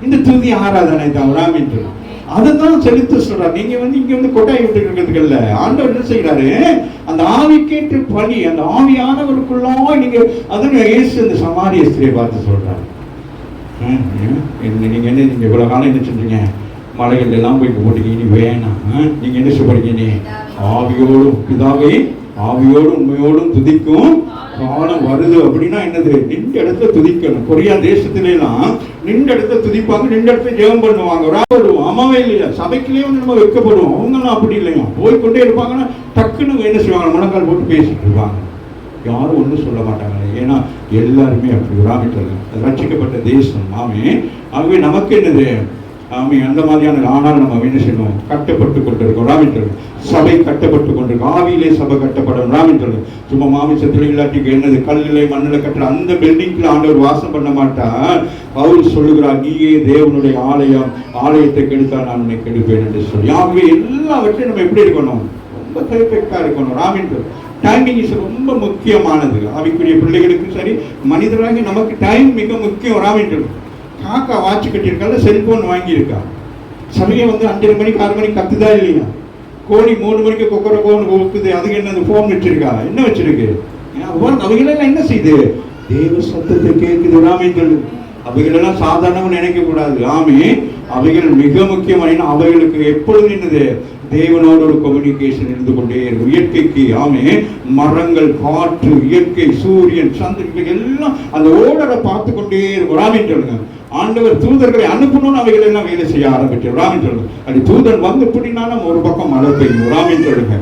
இந்த துதி ஆராதனை தான் ராமின்னு சொல்லு. அதைத்தான் செலுத்த சொல்றாரு. நீங்க இங்க கொட்டாய் விட்டு இருக்கிறதுக்கு இல்ல. ஆண்டவர் என்ன செய்யறாரு? அந்த ஆவிக்கேற்ற பலி, அந்த ஆவியானவருக்குள்ளாய் நீங்க அதன் இயேசு அந்த சமாரிய ஸ்திரியை பார்த்து சொல்றாரு, நீங்க என்ன நீங்க இவ்வளவு காலம் என்ன செஞ்சீங்க? மலைகள் எல்லாம் போய் போட்டீங்க, இனி வேணாம். நீங்க என்ன சொல்றீங்க? நீ ஆவியோடும் பிதாவை ஆவியோடும் உண்மையோடும் துதிக்கும் காலம் வருது. அப்படின்னா என்னது? நின்ற இடத்துல துதிக்கணும். கொரியா தேசத்திலாம் நின்ற இடத்துல துதிப்பாங்க, நின்ற இடத்துல ஜெபம் பண்ணுவாங்க. வருவோம் அம்மாவே இல்லையா? சபைக்குள்ளேயே நம்ம வைக்கப்படுவோம். அவங்களாம் அப்படி இல்லையா? போய்கொண்டே இருப்பாங்கன்னா டக்குன்னு என்ன செய்வாங்க? முழங்கால் போட்டு பேசிட்டு இருப்பாங்க. யாரும் ஒன்றும் சொல்ல மாட்டாங்க. ஏன்னா எல்லாருமே அப்படி விடாமிட்டாங்க. அது ரட்சிக்கப்பட்ட தேசம். ஆகவே நமக்கு என்னது? அந்த மாதிரியான. ஆனால் நம்ம என்ன செய்யணும்? கட்டப்பட்டு கொண்டிருக்கோம். ராமிட்டர் சபை கட்டப்பட்டு கொண்டிருக்கோம். ஆவியிலே சபை கட்டப்படும். ராமிட்டர் சும்மா மாமிசத்தில் இல்லாட்டிக்கு என்னது? கல்லிலே மண்ணில் கட்டுற அந்த பில்டிங்ல ஆண்டவர் வாசம் பண்ண மாட்டார். அவர் சொல்லுகிறார், நீயே தேவனுடைய ஆலயம், ஆலயத்தை கெடுத்தால் நான் உன்னை கெடுப்பேன் என்று சொல்லி. ஆகவே எல்லாவற்றையும் நம்ம எப்படி இருக்கணும்? ரொம்ப பெர்ஃபெக்டா இருக்கணும். ராமிட்டர் டைமிங் இஸ் ரொம்ப முக்கியமானது. ஆவிக்குரிய பிள்ளைகளுக்கும் சரி, மனிதராக நமக்கு டைம் மிக முக்கியம். ராமிட்டர் காக்கா வாட்ச் கட்டியிருக்கால, செல்போன் வாங்கியிருக்கா. சமயம் 5:30 மணிக்கு 6 மணிக்கு கத்துதா இல்லையா? கோழி 3 மணிக்கு கொக்கர கோன்னு கொடுக்குது. அதுக்கு என்ன ஃபோன் வச்சிருக்கா? என்ன வச்சிருக்கு? அவைகளெல்லாம் என்ன செய்யுது? தேவ சத்தத்தை கேட்குது. ராமிகள் அவைகளெல்லாம் சாதாரணமாக நினைக்க கூடாது. அவைகள் மிக முக்கியமான. அவைகளுக்கு எப்பொழுது என்னது? தேவனோட ஒரு கம்யூனிகேஷன் இருந்து கொண்டே இருக்கும். இயற்கைக்கு மரங்கள், காற்று, இயற்கை, சூரியன், சந்திரன் எல்லாம் அந்த ஓடரை பார்த்து கொண்டே இருக்கும். ராமின்னு சொல்லுங்க. ஆண்டவர் தூதர்களை அனுப்பணும்னு அவைகள் எல்லாம் வேலை செய்ய ஆரம்பிச்சோம். ராமின்னு சொல்லுங்க. அது தூதன் வந்து எப்படினாலும் ஒரு பக்கம் மழை பெய்யும். ராமின்னு சொல்லுங்க.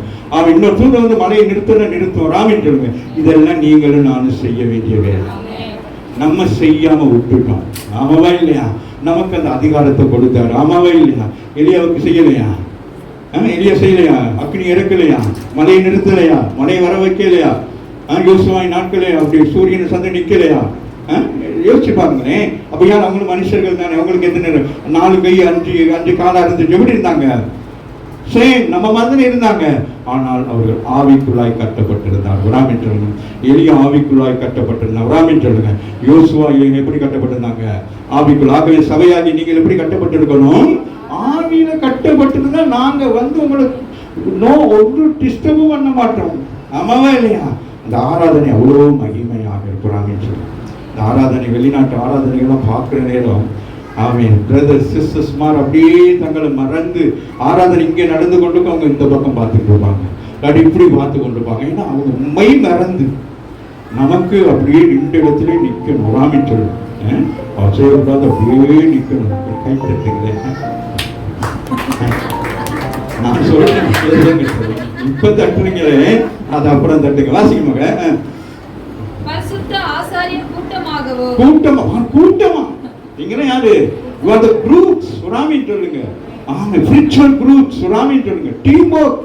இன்னொரு தூதன் மழையை நிறுத்தும். ராமின்னு சொல்லுங்க. இதெல்லாம் நீங்களும் நானும் செய்ய வேண்டிய வேலை. நம்ம செய்யாம விட்டுட்டோம். ஆமாவா இல்லையா? நமக்கு அந்த அதிகாரத்தை கொடுத்தாரு. ஆமாவா இல்லையா? எலியாவுக்கு செய்யலையா? எலியா செய்யலையா? அக்னி இறக்கலையா? மழையை நிறுத்தலையா? மழையை வர வைக்கலையா? யோசுவாய் நாட்களே அப்படி சூரியன் சந்தை நிக்கலையா? யோசிச்சு பாருங்களேன். அப்ப யார்? அவங்களும் மனுஷர்கள் தானே. அவங்களுக்கு எத்தனை 4 கை 5 காலா இருந்துச்சு. எப்படி இருந்தாங்க? சேம் நம்ம மாதிரி இருந்தாங்க. ஆனால் அவர்கள் ஆவிக்குள்ளாய் கட்டப்பட்டிருந்தார். ராமின் சொல்லுங்க. எலியா ஆவிக்குள்ளாய் கட்டப்பட்டிருந்தார். ராமின் சொல்லுங்க. யோசுவா எப்படி கட்டப்பட்டிருந்தாங்க? ஆவிக்குள். ஆகவே சபையாகி நீங்கள் எப்படி கட்டப்பட்டிருக்கணும்? ஆவியில கட்டப்பட்டிருந்தா நாங்க உங்களுக்கு ஒரு டிஸ்டர்பும் பண்ண மாட்டோம். ஆமாவா இல்லையா? அந்த ஆராதனை அவ்வளோ மகிமையாக இருக்கிறாங்க. இந்த ஆராதனை, வெளிநாட்டு ஆராதனைகள்லாம் பார்க்குற நேரம் பிரதர்ஸ் சிஸ்டர்ஸ் அப்படியே தங்களை மறந்து ஆராதனை இங்கே நடந்து கொண்டு அவங்க இந்த பக்கம் பார்த்துட்டு இருப்பாங்க, இல்லாட்டி இப்படி பார்த்து கொண்டு இருப்பாங்க. ஏன்னா அவங்க உண்மை மறந்து நமக்கு அப்படியே நின்ற இடத்துல நிற்கணும். ராமின் சொல்லு அவசரப்படாது அப்படியே நிற்கணும். கை தட்டுங்களேன். நான் சொல்றேன் இப்ப தட்டுறீங்களே, அது அப்புறம் தட்டுங்க. வாசிக்க மக கூட்டமா நீங்க யாரு? You are the groups. சுராமின் சொல்லுங்க. spiritual groups. சுராமின் சொல்லுங்க. Team work.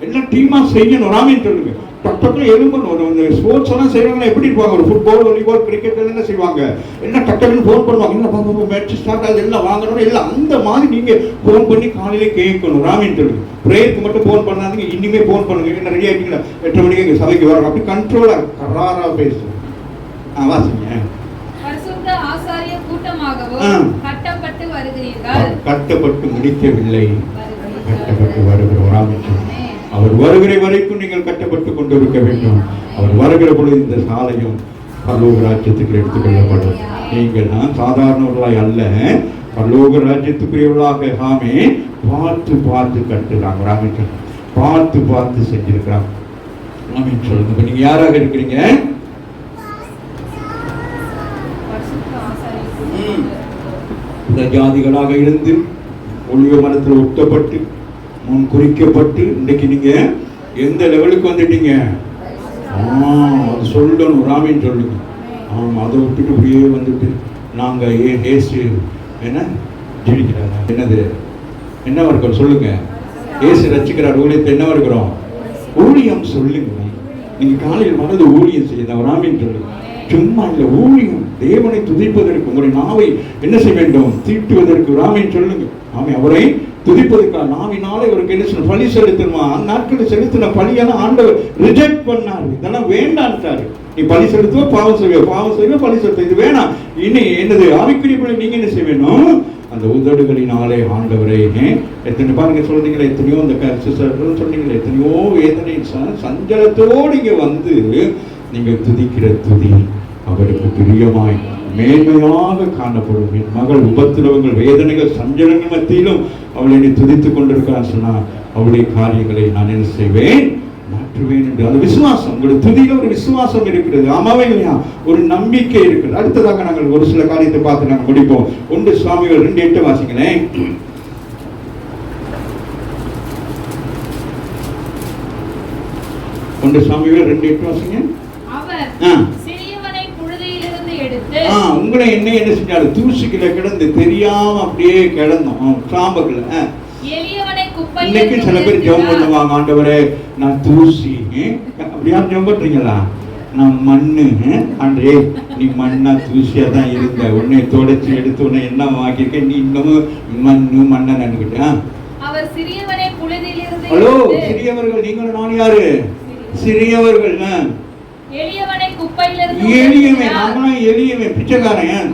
எல்லாம் டீமா செய்யணும். ராமின் சொல்லுங்க. டக்கு எழும்பணும். ஸ்போர்ட்ஸ் எல்லாம் செய்யறாங்க. எப்படி இருப்பாங்க? ஒரு ஃபுட்பால், வாலிபால், கிரிக்கெட் என்ன செய்வாங்க? எல்லாம் டக்குன்னு ஃபோன் பண்ணுவாங்க. என்ன மேட்ச் ஸ்டார்ட் ஆகுது, எல்லாம் வாங்கணும். எல்லாம் அந்த மாதிரி நீங்க ஃபோன் பண்ணி காலையில கேட்கணும். ராமின் சொல்லுங்க. பிரேயருக்கு மட்டும் ஃபோன் பண்ணாதீங்க. இனிமே ஃபோன் பண்ணுங்க. என்ன ரெடி ஆகிட்டீங்களா? 8 மணிக்கு எங்க சபைக்கு வரோம். அப்படி கண்ட்ரோலா கராரா பேசுவோம். வாசிங்க. கட்டப்பட்டு முடிக்கவில்லை, கட்டப்பட்டு வருகிறோம். அவர் வருகிற வரைக்கும் நீங்கள் கட்டப்பட்டு கொண்டு இருக்க வேண்டும். அவர் வருகிற பொழுது இந்த சாலையும் பரலோக ராஜ்யத்துக்கு எடுத்துக்கொள்ளப்படும். நீங்கள் சாதாரணவர்களாய் அல்ல, பரலோக ராஜ்யத்துக்குரியவர்களாக பார்த்து பார்த்து கட்டுறாங்க. ராமேஸ்வரன் பார்த்து பார்த்து செஞ்சிருக்கிறாங்க. ராமேஸ்வரன் சொல்லுங்க. இப்ப நீங்க யாராக இருக்கிறீங்க? ஜாதிகளாக இருந்து ஒளிவ மரத்தில் ஒட்டப்பட்டு முன் குறிக்கப்பட்டு இன்றைக்கு நீங்க எந்த லெவலுக்கு வந்துட்டீங்க? அது சொல்லணும். ராமின் சொல்லுங்க. அதை விட்டுட்டு அப்படியே வந்துட்டு நாங்க ஏசு என்ன ஜெயிக்கிறாங்க. என்னது என்னவா இருக்கிறோம் சொல்லுங்க. ஏசு ரசிக்கிறார். ஊழியத்தை என்னவா இருக்கிறோம்? ஊழியம் சொல்லுங்க. நீங்க காலையில் மனது ஊழியம் செய்யுங்க. ராமின் சொல்லுங்க. சும்மா இல்லை, ஊழியம் தேவனை துதிப்பதற்கு உங்களுடைய நாவை என்ன செய்ய வேண்டும்? தீட்டுவதற்கு. ஆமென் சொல்லுங்க. ஆமென். அவரை துதிப்பதற்காக நாவினாலே அவருக்கு என்ன செய்யணும்? பலி செலுத்தணுமா? அந்நாட்களில் செலுத்தின பலியெல்லாம் ஆண்டவர் ரிஜெக்ட் பண்ணாரு. இதெல்லாம் வேண்டான்ட்டாரு. நீ பலி செலுத்துவ, பாவம் செய்வ, பாவம் செய்வ, பலி செலுத்த, இது வேணாம். இனி என்னது? ஆவிக்குரிய பலி நீங்க என்ன செய்ய வேணும்? அந்த உதடுகளினாலே ஆண்டவரை எத்தனை பாருங்க சொல்றீங்களே, எத்தனையோ அந்த சிஸ்டர்கள் சொன்னீங்களே, எத்தனையோ வேதனை சஞ்சலத்தோடு இங்க வந்து நீங்கள் துதிக்கிற துதி அவருக்கு பிரியமாய் மேன்மையாக காணப்படும். என் மகள் உபத்திரவங்கள், வேதனைகள், சஞ்சலங்கள் மத்தியிலும் அவளை நீ துதித்துக் கொண்டிருக்கிறான் சொன்னா அவளுடைய காரியங்களை நான் என்ன செய்வேன்? மாற்றுவேன் என்று. அது விசுவாசம். உங்களுடைய துதியில ஒரு விசுவாசம் இருக்கிறது. ஆமாவே இல்லையா? ஒரு நம்பிக்கை இருக்கிறது. அடுத்ததாக நாங்கள் ஒரு சில காரியத்தை பார்த்து நாங்கள் முடிப்போம். 1 சாமுவேல் 2:8 வாசிங்களேன். 1 சாமுவேல் 2:8 வாசிங்க. உங்களை என்ன செஞ்சாரு? தூசிக்குள்ள கிடந்து தெரியாம அப்படியே கிடந்தோம் சாம்பக்குள்ள. இன்னைக்கு சில பேர் ஜெபம் பண்ணுவாங்க, ஆண்டவரே நான் தூசி. அப்படியா ஜெபம் பண்றீங்களா? நான் மண்ணு. ஆண்டே நீ மண்ணா தூசியா தான் இருந்த, உன்னை தொடச்சி எடுத்து உன்னை என்ன ஆக்கியிருக்க, நீ இன்னமும் மண்ணு மண்ணை நினைக்கிட்ட. ஹலோ, சிறியவர்கள் நீங்களும் நான் யாரு? சிறியவர்கள். எளியவன். நாமளும் எளியவன், பிச்சைக்காரன்.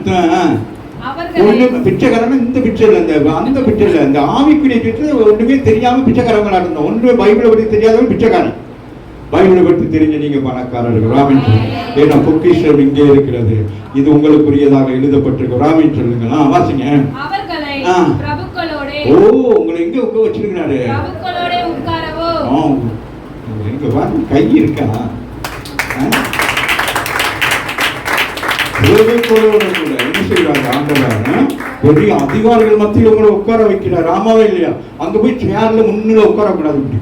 பிச்சைக்காரன் இந்த பிச்சைல அந்த பிச்சைல இந்த ஆவிக்குரிய பிச்சை ஒன்றுமே தெரியாம பிச்சைக்காரங்களா இருந்தோம். ஒன்றுமே பைபிளை பற்றி தெரியாதவங்க பிச்சைக்காரன். பைபிளை பற்றி தெரிஞ்ச நீங்க பணக்காரர்கள். ராமின் ஏன்னா பொக்கிஷம் இங்கே இருக்கிறது. இது உங்களுக்குரியதாக எழுதப்பட்டிருக்கு. ராமின் சொல்லுங்க. வாசிங்க. ஓ, உங்களை எங்க உட்கார வச்சிருக்கிறாரு? எங்க பாருங்க, கை இருக்கா? என்ன செய்யறாங்க? ஆண்டவர் பெரிய அதிகாரிகள் மத்தியில் உங்களை உட்கார வைக்கிறார். ஆமாவே இல்லையா? அங்க போய் சேர்ல முன்னில உட்காரக்கூடாது. இப்படி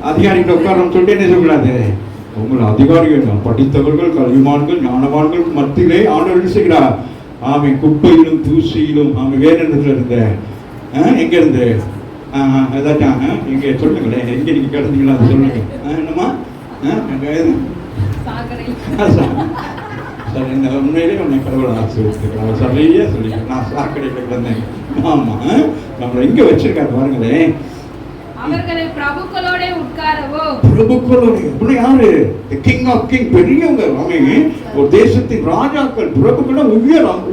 அதிகாரிகள் உட்காரன்னு சொல்லிட்டு என்ன சொல்லக்கூடாது? உங்களை அதிகாரிகள் படித்தவர்கள், கல்விமான்கள், ஞானவான்கள் மத்தியிலே ஆண்டவர் என்ன செய்கிறார்? ஆமை குப்பையிலும் தூசியிலும் ஆமை வேற இடத்துல இருந்த எங்க இருந்து ஏதாச்சும் எங்க சொல்லுங்களேன், எங்க நீங்க கிடந்தீங்களா அது சொல்லுங்க. என்னமா சார், இந்த உண்மையிலே உன்னை கடவுள் ஆசீர்வதிக்கிறார். சரியா சொல்லிக்கிறேன். நான் சாக்கடையில் கிடந்தேன். ஆமா, நம்மளை எங்க வச்சிருக்காரு பாருங்களேன். பிரபுக்களோட யாரு? கிங் ஆஃப் கிங், பெரியவங்க. ஒரு தேசத்தின் ராஜாக்கள், பிரபுக்கள் உயரம்.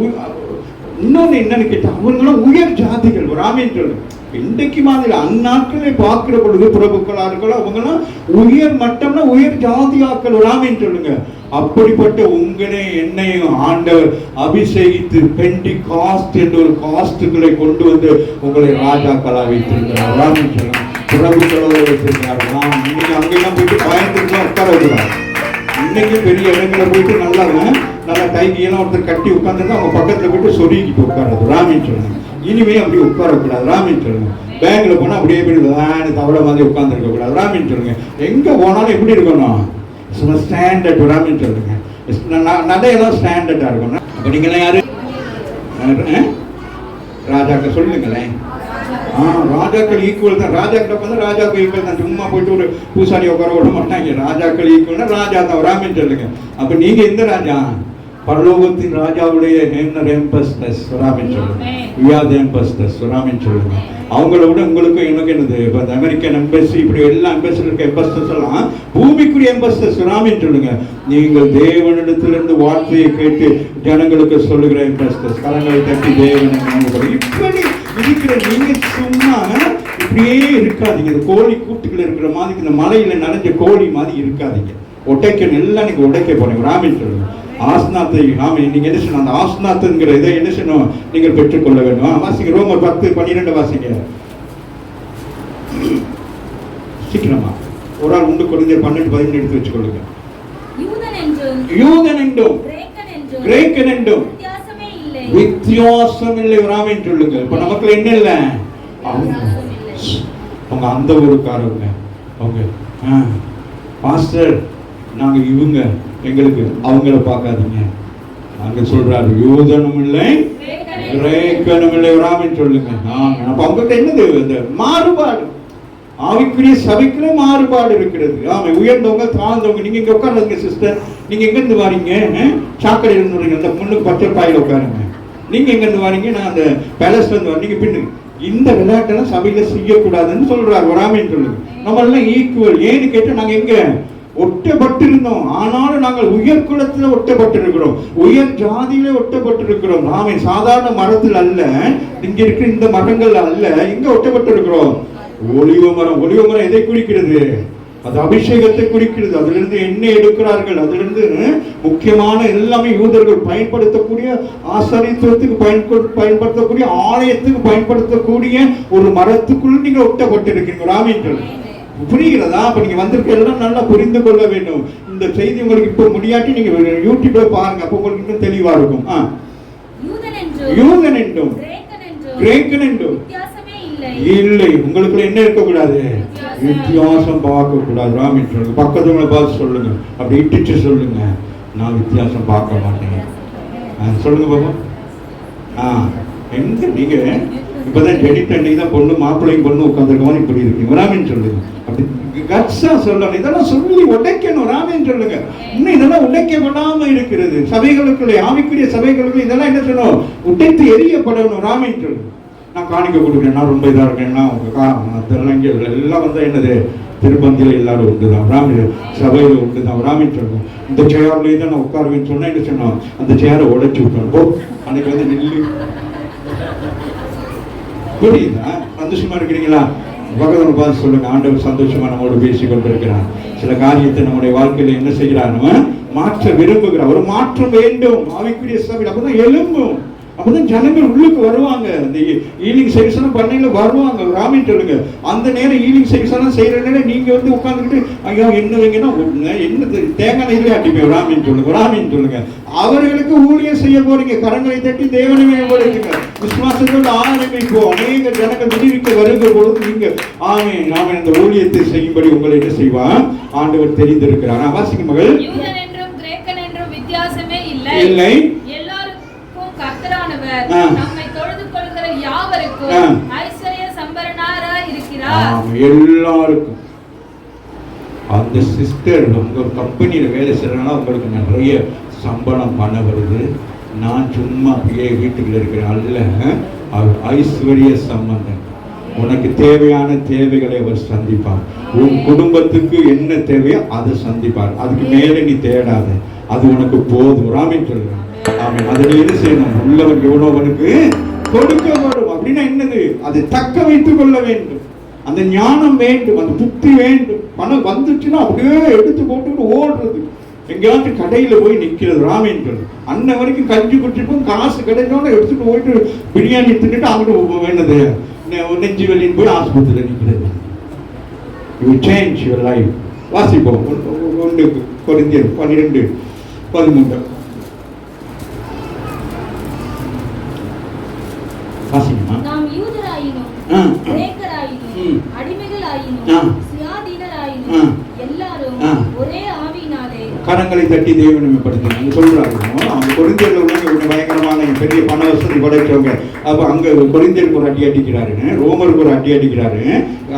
இன்னொன்னு என்னன்னு கேட்டா, அவங்களும் உயர் ஜாதிகள். ராமேன் சொல்லு. இன்றைக்கு மாதிரி அந்நாட்களை பார்க்கிற பொழுது பிரபுக்களா இருக்கலாம், அவங்களாம் உயர் மட்டம்னா உயர் ஜாதியாக்கள். ராமேன் சொல்லுங்க. அப்படிப்பட்ட உங்களை என்னையும் ஆண்டவர் அபிஷேகித்து பெண்டிகாஸ்ட் என்ற ஒரு காஸ்டுகளை கொண்டு வந்து உங்களை ராஜாக்களா வைத்திருக்கிறார். ராமேன் சொல்லுங்க. பிரபுக்களோட வைத்திருக்கிறார். இன்னைக்கு அங்கெல்லாம் போயிட்டு பயந்துக்கலாம் உட்கார வைக்கிறார். இன்னைக்கு பெரிய இடங்களை போயிட்டு நல்லா கைகையெல்லாம் ஒருத்தர் கட்டி உட்காந்துருந்தா அவங்க பக்கத்துல போயிட்டு சொருகிட்டு உட்கார்றது. ராமேன் சொல்லுங்க. இனிமே அப்படி உட்காரக்கூடாது. ராமேன் சொல்லுங்க. பேங்க்ல போனா அப்படியே போயிட்டு தவளை மாதிரி உட்கார்ந்து இருக்க கூடாது. ராமேன் சொல்லுங்க. எங்க போனாலும் எப்படி இருக்கணும்? ஸ்டாண்டர்ட். ராமேன் சொல்லுங்க. நடையெல்லாம் ஸ்டாண்டர்டா இருக்கணும். அப்ப நீங்களாம் யாரு? ராஜாக்கள் சொல்லுங்களேன். ராஜாக்கள் ஈக்குவல் தான். ராஜாக்கிட்ட வந்து ராஜாக்கள் ஈக்குவல் தான். சும்மா போயிட்டு ஒரு பூசாரி உட்கார விட மாட்டாங்க. ராஜாக்கள் ஈக்குவல்னா ராஜா தான். ராமேன் சொல்லுங்க. அப்ப நீங்க எந்த ராஜா? பரலோகத்தின் ராஜாவுடைய சொல்லுங்க. அவங்கள விட உங்களுக்கு எனக்கு என்னது? அமெரிக்கன் எம்பசி, இப்படி எல்லா எம்பசில இருக்க எம்பஸ்டர்ஸ் எல்லாம் பூமிக்குரிய எம்பஸ்டர்ஸ். ராமேன் சொல்லுங்க. நீங்கள் தேவனிடத்திலிருந்து வார்த்தையை கேட்டு ஜனங்களுக்கு சொல்லுகிற எம்பஸ்டர்ஸ். கரங்களை தட்டி தேவனை இப்படி இருக்கிற நீங்க சும்மா இப்படியே இருக்காதீங்க. இந்த கோழி கூட்டுக்குள்ள இருக்கிற மாதிரி, இந்த மலையில நனைஞ்ச கோழி மாதிரி இருக்காதீங்க. உடைக்க எல்லாம் நீங்க உடைக்க போறீங்க. ராமேன் சொல்லுங்க. ஆஸ்நாத்தை நீங்க என்ன செய்யணும்? அந்த ஆஸ்நாத்துங்கிற இதை என்ன செய்யணும்? நீங்கள் பெற்றுக்கொள்ள வேண்டும். வாசிங்க. ரோமர் 10:12 வாசிங்க சீக்கிரமா. ஒரு ஆள் உண்டு கொரிந்தியர் 12:15 எடுத்து வச்சுக்கொள்ளுங்க. யூதன் என்றும் கிரேக்கன் என்றும் வித்தியாசம் இல்லை. ராமேன் சொல்லுங்க. இப்ப நமக்குள்ள என்ன இல்லை? அவங்க அந்த ஊருக்காரங்க. அவங்க பாஸ்டர் நாங்க இவங்க, எங்களுக்கு அவங்கள பார்க்காதீங்க. நாங்க சொல்றாரு யூதனும் இல்லை கிரேக்கனும் இல்லை. ராமேன் சொல்லுங்க. அப்ப அவங்ககிட்ட என்னது? இந்த மாறுபாடு. ஆவிக்குரிய சபைக்குள்ள மாறுபாடு இருக்கிறது. உயர்ந்தவங்க தாழ்ந்தவங்க. நீங்க இங்க உட்கார்ந்துங்க சிஸ்டர், நீங்க எங்க இருந்து வாரீங்க? சாக்கடை இருந்து வரீங்க, அந்த பொண்ணுக்கு பச்சை பாயில உட்காருங்க. நீங்க எங்க இருந்து வாரீங்க? நான் அந்த பேலஸ்ல இருந்து வரீங்க. பின்னு இந்த விளையாட்டெல்லாம் சபையில செய்யக்கூடாதுன்னு சொல்றாரு. வராமன்னு சொல்லுது. நம்ம எல்லாம் ஈக்குவல். ஏன்னு கேட்டா நாங்க எங்க ஒட்டப்பட்டிருந்தோம், ஆனாலும் நாங்கள் உயர் குலத்துல ஒட்டப்பட்டிருக்கிறோம், உயர் ஜாதியில ஒட்டப்பட்டிருக்கிறோம். நாம சாதாரண மரத்தில் அல்ல, இங்க இருக்கிற இந்த மரங்கள் அல்ல. எங்க ஒட்டப்பட்டிருக்கிறோம்? ஒலிவ மரம். ஒலிவ மரம் எதை குறிக்கிறது? அது அபிஷேகத்தை குறிக்கிறது. அதுல இருந்து எண்ணெய் எடுக்கிறார்கள். அதுல இருந்து முக்கியமான எல்லாமே யூதர்கள் பயன்படுத்தக்கூடிய ஆசாரியத்துவத்துக்கு பயன்படுத்தக்கூடிய ஆலயத்துக்கு பயன்படுத்தக்கூடிய ஒரு மரத்துக்குள் நீங்க ஒட்டப்பட்டிருக்கீங்க. ராமீன்கள் புரிகிறதா? அப்ப நீங்க வந்திருக்கிறதெல்லாம் நல்லா புரிந்து கொள்ள வேண்டும். இந்த செய்தி உங்களுக்கு இப்ப முடியாட்டி நீங்க யூடியூப்ல பாருங்க, அப்ப உங்களுக்கு இன்னும் தெளிவா இருக்கும். யூதன் என்றும் கிரேக்கன் என்றும் இல்லை. உங்களுக்கு என்ன இருக்கக்கூடாது? வித்தியாசம் பார்க்க கூடாது. ராமின் சொல்லுங்க, பக்கத்துல பார்த்து சொல்லுங்க, அப்படி இட்டிச்சு சொல்லுங்க, நான் வித்தியாசம் பார்க்க மாட்டேன். சொல்லுங்க பாப்பா. எங்க நீங்க இப்பதான் ஜெனிட் அன்னைக்கு தான் பொண்ணு மாப்பிள்ளையும் பொண்ணு உட்காந்துருக்கோம், இப்படி இருக்கீங்க. ராமின் சொல்லுங்க, அப்படி கட்ஸா சொல்லணும். இதெல்லாம் சொல்லி உடைக்கணும். ராமின் சொல்லுங்க. இன்னும் இதெல்லாம் உடைக்கப்படாம இருக்கிறது சபைகளுக்குள்ள, ஆவிக்குரிய சபைகளுக்கு இதெல்லாம் என்ன சொல்லணும்? உடைத்து எரியப்படணும். ராமின் சொல்லுங்க. நான் காணிக்க கொடுக்குறேன், நான் ரொம்ப இதா இருக்கேன்னா அதெல்லாம் இங்கே எல்லாம் வந்தா என்னது? திருப்பந்தியில எல்லாரும் உண்டுதான், ராமி சபையில உண்டுதான். ராமின் சொல்லுவோம். இந்த சேரிலேயே தான் நான் உட்காருவேன்னு சொன்னா என்ன சொன்னோம்? அந்த சேரை உடைச்சு விட்டோம். போ அன்னைக்கு வந்து நில்லு. புரியுதா? சந்தோஷமா இருக்கிறீங்களா? பகவான் பார்த்து சொல்லுங்க, ஆண்டவர் சந்தோஷமா நம்மோடு பேசி கொண்டிருக்கிறார். சில காரியத்தை நம்முடைய வாழ்க்கையில என்ன செய்கிறார்? மாற்ற விரும்புகிறார். ஒரு மாற்றம் வேண்டும் ஆவிக்குரிய சபையில். அப்பதான் எழும்பும், அப்பதான் ஜனங்கள் உள்ளுக்கு வருவாங்க. இந்த ஈலிங் சர்வீஸ் எல்லாம் பண்ணையில வருவாங்க. ராமின் சொல்லுங்க. அந்த நேரம் ஈலிங் சர்வீஸ் எல்லாம் செய்யற நேரம் நீங்க வந்து உட்கார்ந்துக்கிட்டு ஐயா என்ன வைங்கன்னா என்ன தேங்காய் நெய்யிலே அடிப்பேன். ராமின் சொல்லுங்க. ராமின் சொல்லுங்க. அவர்களுக்கு ஊழியம் செய்ய போறீங்க. கரங்களை தட்டி தேவனமே போறீங்க. விசுவாசத்தோடு ஆரம்பிப்போம். அநேக ஜனங்கள் விடுவிக்க வருகிற பொழுது நீங்க ஆமென் நாம இந்த ஊழியத்தை செய்யும்படி உங்களை என்ன செய்வான்? ஆண்டவர் தெரிந்திருக்கிறார். வாசிங்க மகள். யூதன் என்றும் கிரேக்கன் என்றும் வித்தியாசமே இல்லை. இல்லை. கர்த்தரானவர் நம்மை தொழுது கொள்கிற யாவருக்கும் ஐஸ்வர்ய சம்பரனாராய் இருக்கிறார். எல்லாருக்கும். அந்த சிஸ்டர் உங்க கம்பெனியில வேலை செய்யறதுனால உங்களுக்கு நிறைய சம்பளம் பண்ண வருது. நான் சும்மா அப்படியே வீட்டுக்குள்ள இருக்கிறேன் அல்ல. ஐஸ்வர்ய சம்பந்தம். உனக்கு தேவையான தேவைகளை அவர் சந்திப்பார். உன் குடும்பத்துக்கு என்ன தேவையோ அதை சந்திப்பார். அதுக்கு மேல நீ தேடாத, அது உனக்கு போதும். ராமின் சொல்றேன். ஆமென். அதுல என்ன செய்யணும்? உள்ளவன் எவ்வளவனுக்கு கொடுக்க வரும். அப்படின்னா என்னது? அதை தக்க வைத்துக் கொள்ள வேண்டும். அந்த ஞானம் வேண்டும், அந்த புத்தி வேண்டும். பணம் வந்துச்சுன்னா அப்படியே எடுத்து போட்டு ஓடுறது, எங்கேயாச்சும் கடையில போய் நிக்கிறது. ராமேன்கள் அன்ன வரைக்கும் கஞ்சி குடிச்சிருப்போம், காசு கிடைச்சோன்னு எடுத்துட்டு போயிட்டு பிரியாணி தின்னுட்டு அங்கிட்டு வேணுது நெஞ்சு வெளியின் போய் ஆஸ்பத்திரியில் நிற்கிறது. You change your life. வாசிப்போம். 1 கொரிந்தியர் 12:13. நாம் யூதராயினும் கிரேக்கராயினும் அடிமைகளாயினும் சுயாதீனராயினும் எல்லாரும் ஒரே ஆவியினாலே. கரங்களை தட்டி தேவனமைப்படுத்தி சொல்றாங்க. அவங்க கொரிந்தியர்ல உள்ளவங்க பயங்கரமான பெரிய பண வசதி படைச்சவங்க. அப்ப அங்க கொரிந்தியருக்கு ஒரு அடி அடிக்கிறாருன்னு, ரோமருக்கு ஒரு அடி அடிக்கிறாரு.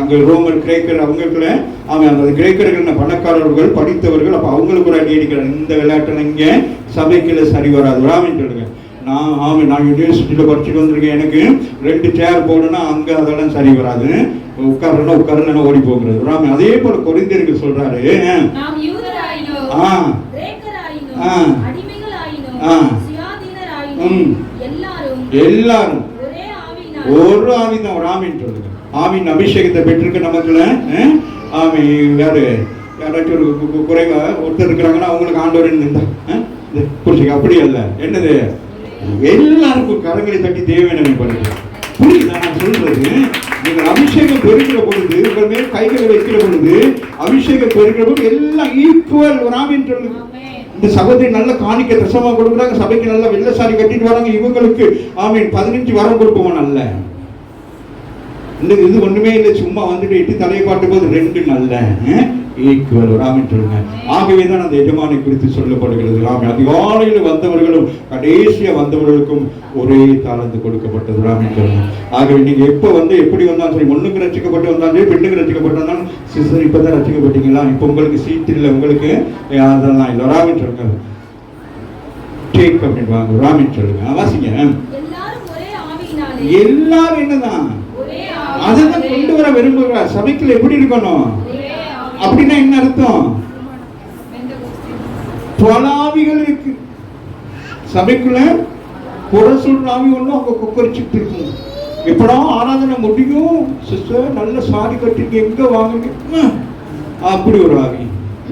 அங்க ரோமர் கிரேக்கர் அவங்களுக்குள்ள அவன் அந்த கிரேக்கர்கள் பணக்காரர்கள் படித்தவர்கள். அப்ப அவங்களுக்கு ஒரு அடி அடிக்கிறாரு. இந்த விளையாட்டுல இங்க சபைக்குள்ள சரி வராது. ராமின் சொல்லுங்க. நான் யூனிவர்சிட்டியில் படிச்சுட்டு வந்திருக்கேன். எனக்கு 2 சேர் போடணும்னா அங்கே அதெல்லாம் சரி வராது. உட்காரலன்னா ஓடி போகிறது. ராமன் அதே போல கொரிந்தியர்கள் சொல்றாரு. எல்லாரும் ஒரு ஆவிதான். ராமின் சொல்லுங்க. ஆவின் அபிஷேகத்தை பெற்றிருக்க நமக்குள்ள யாரு யாராச்சும் ஒரு குறைவா ஒருத்தர் இருக்கிறாங்கன்னா அவங்களுக்கு ஆண்டவர் புரிச்சுக்க. அப்படி அல்ல. என்னது? எல்லாருக்கும் கரங்களை தட்டி தேவனை பண்ணுங்க. புரியுதா நான் சொல்றது? நீங்கள் அபிஷேகம் பெருகிற பொழுது, உங்கள் மேல் கைகளை வைக்கிற பொழுது, அபிஷேகம் பெருகிற பொழுது எல்லாம் ஈக்குவல். ராமின் சொல்லுங்க. இந்த சகோதரி நல்ல காணிக்க தசமா கொடுக்குறாங்க, சபைக்கு நல்ல வெள்ளை சாரி கட்டிட்டு வராங்க. இவங்களுக்கு 15 வரம் கொடுப்பவன் அல்ல. இந்த இது ஒண்ணுமே இல்லை, சும்மா வந்துட்டு எட்டு தலையை காட்டும் போது ரெண்டு நல்ல ஈக்குவல் ராமன் சொல்லுங்க. ஆகவேதான் அந்த எஜமானை குறித்து சொல்லப்படுகிறது. ராமன் அதிகாலையில் வந்தவர்களும் கடைசியா வந்தவர்களுக்கும் ஒரே தாளந்து கொடுக்கப்பட்டது ராமன் சொல்லுங்க. ஆகவே நீங்க எப்ப வந்து எப்படி வந்தாலும் சரி, ஒண்ணுக்கு ரசிக்கப்பட்டு வந்தாலும் பெண்ணுக்கு ரசிக்கப்பட்டு வந்தாலும், சிஸ்டர் இப்பதான் ரசிக்கப்பட்டீங்களா, இப்ப உங்களுக்கு சீட் இல்லை, உங்களுக்கு அதெல்லாம் இல்லை ராமன் சொல்லுங்க. டேக் அப்படின்னு ராமன் சொல்லுங்க. வாசிங்க. எல்லாரும் என்னதான் அதான் கொண்டு வர விரும்புகிறார். சபைக்குள்ள எப்படி இருக்கணும் அப்படின்னா என்ன அர்த்தம்? பல ஆவிகள் இருக்கு சபைக்குள்ள. குறை சொல்ற ஆவி ஒண்ணும் அங்க கொக்கரிச்சுட்டு இருக்கும். எப்படா ஆராதனை முடியும் சிஸ்டர், நல்ல சாரி கட்டிட்டு எங்க வாங்குங்க அப்படி ஒரு ஆவி.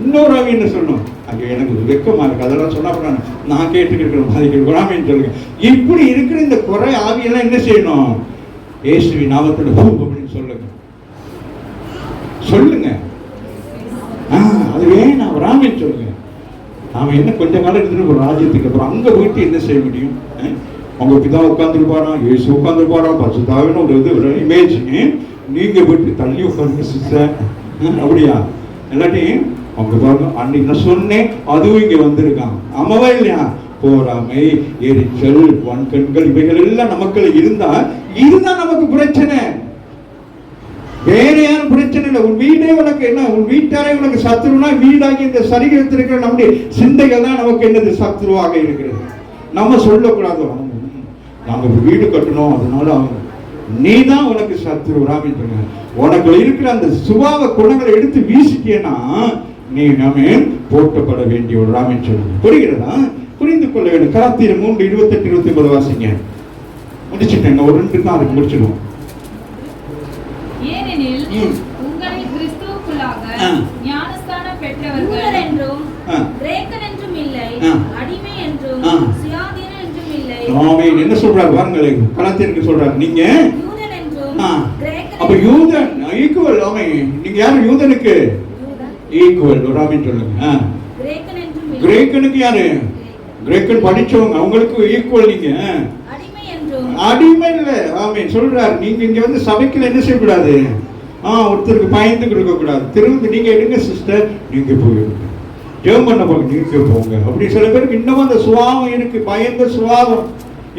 இன்னொரு ஆவி என்ன சொல்லணும், அங்கே எனக்கு வெக்கமா இருக்கு, அதெல்லாம் சொன்னா நான் கேட்டுக்கிட்டு மாதிரி சொல்லுங்க. இப்படி இருக்கிற இந்த குறை ஆவியெல்லாம் என்ன செய்யணும்? இயேசுவின் நாமத்துல அப்படின்னு சொல்லுங்க. சொல்லுங்க. அது வேணாம் ராமன் சொல்லுங்க. நாம என்ன கொஞ்ச காலம் எடுத்துட்டு ஒரு ராஜ்யத்துக்கு அப்புறம் அங்க போயிட்டு என்ன செய்ய முடியும்? அவங்க பிதா உட்கார்ந்துருப்பாரா, இயேசு உட்கார்ந்துருப்பாரா, பரிசுத்தாவின்னு ஒரு இது ஒரு இமேஜ். நீங்க போயிட்டு தள்ளி உட்காந்து சிஸ்டர் அப்படியா? இல்லாட்டி அவங்க பாருங்க, அன்னைக்கு நான் சொன்னேன் அதுவும் இங்க வந்திருக்காங்க. ஆமாவா இல்லையா? போராமை, எரிச்சல், வன்கண்கள் இவைகள் எல்லாம் நமக்குள்ள இருந்தா நமக்கு பிரச்சனை. வேற யாரும் பிரச்சனை இல்லை. உன் வீடே உனக்கு என்ன, உன் வீட்டாரே உனக்கு சத்ருனா, வீடாகி இந்த சரீரத்தில் இருக்கிற நம்முடைய சிந்தைகள் தான் நமக்கு என்னது சத்ருவாக இருக்கிறது. நம்ம சொல்லக்கூடாது நாங்க வீடு கட்டணும் அதனால அவங்க நீ தான் உனக்கு சத்ரு ராமின். உனக்கு இருக்கிற அந்த சுபாவ குணங்களை எடுத்து வீசிட்டேன்னா நீ நாமே போட்டப்பட வேண்டிய ஒரு ராமின் சொல்லுங்க. புரிகிறதா? புரிந்து கொள்ள வேண்டும். கலாத்தியர் 3:28-29 வாசிங்க. முடிச்சுட்டேங்க, ஒரு 2 தான் அதுக்கு முடிச்சிடுவோம். ஏனெனில் உங்களில் கிறிஸ்துவுக்குள்ளாக ஞானஸ்தானம் பெற்றவர்கள் என்றும் கிரேக்கன் என்றும் இல்லை, அடிமை என்றும் சுயாதீனன் என்றும் இல்லை. ஆமென். என்ன சொல்றாரு பாருங்க, கலாத்தியருக்கு சொல்றாரு, நீங்க யூதன் என்றும் கிரேக்கன். அப்ப யூதன் ஈக்குவல். ஆமென். நீங்க யாரு யூதனுக்கு ஈக்குவல் ராமின் சொல்லுங்க. கிரேக்கன் என்றும் இல்லை. கிரேக்கனுக்கு யாரு? கிரேக்கன் படிச்சவங்க, அவங்களுக்கு ஈக்குவல். நீங்க அடிமை இல்ல. ஆமென் சொல்றாரு. நீங்க இங்க வந்து சபைக்குள்ள என்ன செய்யக்கூடாது, ஒருத்தருக்கு பயந்து கொடுக்க கூடாது. திரும்ப நீங்க எடுங்க சிஸ்டர், நீங்க போயிடுங்க, ஜெபம் பண்ண போங்க, நீங்க போங்க. அப்படி சில பேருக்கு இன்னமும் அந்த சுபாவம் இருக்கு, பயந்த சுபாவம்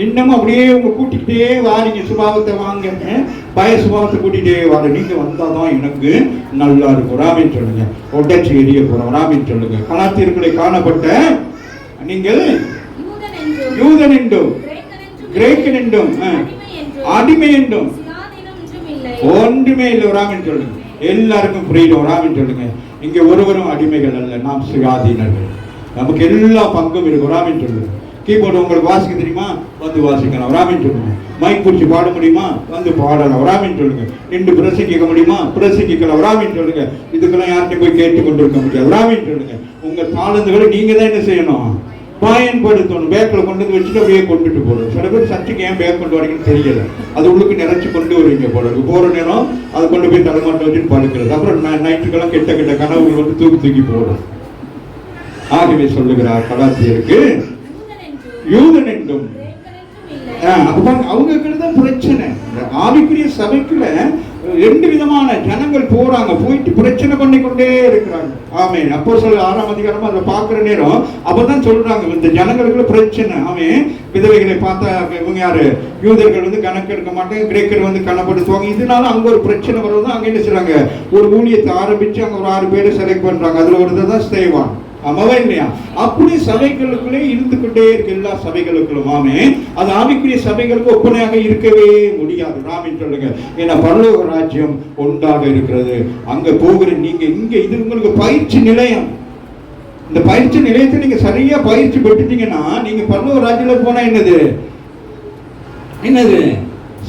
இன்னமும் அப்படியே உங்க கூட்டிக்கிட்டே வாரீங்க. சுபாவத்தை வாங்க, பய சுபாவத்தை கூட்டிகிட்டே வாங்க. நீங்க வந்தாதான் எனக்கு நல்லா இருக்கும் ராமின் சொல்லுங்க. உடச்சி எரிய போறோம் ராமின் சொல்லுங்க. கலாத்தியர்களை காணப்பட்ட நீங்கள் யூதன் என்றும் கிரேக்கன் என்றும் அடிமை என்றும் ஒன்றுமே இல்லை ராமின் சொல்லுங்க. எல்லாருக்கும் ஃப்ரீடம் ராமின் சொல்லுங்க. இங்க ஒருவரும் அடிமைகள் அல்ல, நாம் சுயாதீனர்கள். நமக்கு எல்லா பங்கும் இருக்கும் ராமின் சொல்லுங்க. கீபோர்டு உங்களுக்கு வாசிக்க தெரியுமா, வந்து வாசிக்கலாம் ராமின் சொல்லுங்க. மைக் பிடிச்சி பாட முடியுமா, வந்து பாடலாம் ராமின் சொல்லுங்க. நின்று பிரசங்கிக்க முடியுமா, பிரசங்கிக்கலாம் ராமின் சொல்லுங்க. இதுக்கெல்லாம் யார்கிட்ட போய் கேட்டு கொண்டு இருக்க முடியாது ராமின் சொல்லுங்க. உங்க தாளந்துகளை நீங்க தான் என்ன செய்யணும், பயன்படுத்தணும். பேக்கில் கொண்டு வந்து வச்சுட்டு அப்படியே கொண்டுட்டு போறது. சில பேர் சர்ச்சைக்கு ஏன் பேக் கொண்டு வரீங்கன்னு தெரியல, அது உள்ளுக்கு நிறைச்சு கொண்டு வருவீங்க போறது. போற நேரம் அதை கொண்டு போய் தலைமாட்ட வச்சுட்டு படுக்கிறது. அப்புறம் நைட்டுக்கெல்லாம் கெட்ட கெட்ட கனவுகள் வந்து தூக்கி போடும். ஆகவே சொல்லுகிறார் கலாத்தியருக்கு யூதன் என்றும். அவங்க தான் பிரச்சனை. ஆவிக்குரிய சபைக்குள்ள 2 விதமான ஜனங்கள் போறாங்க, போயிட்டு பிரச்சனை பண்ணி கொண்டே இருக்கிறாங்க. ஆமென். அப்போஸ்தலர் 6ஆம் அதிகாரமா அதை பார்க்கிற நேரம் அப்பதான் சொல்றாங்க, இந்த ஜனங்களுக்குள்ள பிரச்சனை. ஆமென். விதவைகளை பார்த்தா இவங்க யாரு, யூதர்கள் வந்து கணக்கு எடுக்க மாட்டாங்க, கிரேக்கர் வந்து கணப்படுத்துவாங்க. இதனால அங்க ஒரு பிரச்சனை வருவது. அங்க என்ன செய்றாங்க, ஒரு ஊழியத்தை ஆரம்பிச்சு அங்க ஒரு 6 பேரை செலக்ட் பண்றாங்க. அதுல ஒரு தான் ஸ்தேவான். ஆமாவா இல்லையா? அப்படி சபைகளுக்குள்ளே இருந்து கொண்டே இருக்கு எல்லா சபைகளுக்குள்ளும். ஆமென். அது ஆவிக்குரிய சபைகளுக்கு ஒப்பனையாக இருக்கவே முடியாது ராமின் சொல்லுங்க. ஏன்னா பரலோக ராஜ்யம் ஒன்றாக இருக்கிறது. அங்க போகிற நீங்க இங்க இது உங்களுக்கு பயிற்சி நிலையம். இந்த பயிற்சி நிலையத்தை நீங்க சரியா பயிற்சி பெற்றுட்டீங்கன்னா நீங்க பரலோக ராஜ்யத்துல போனா என்னது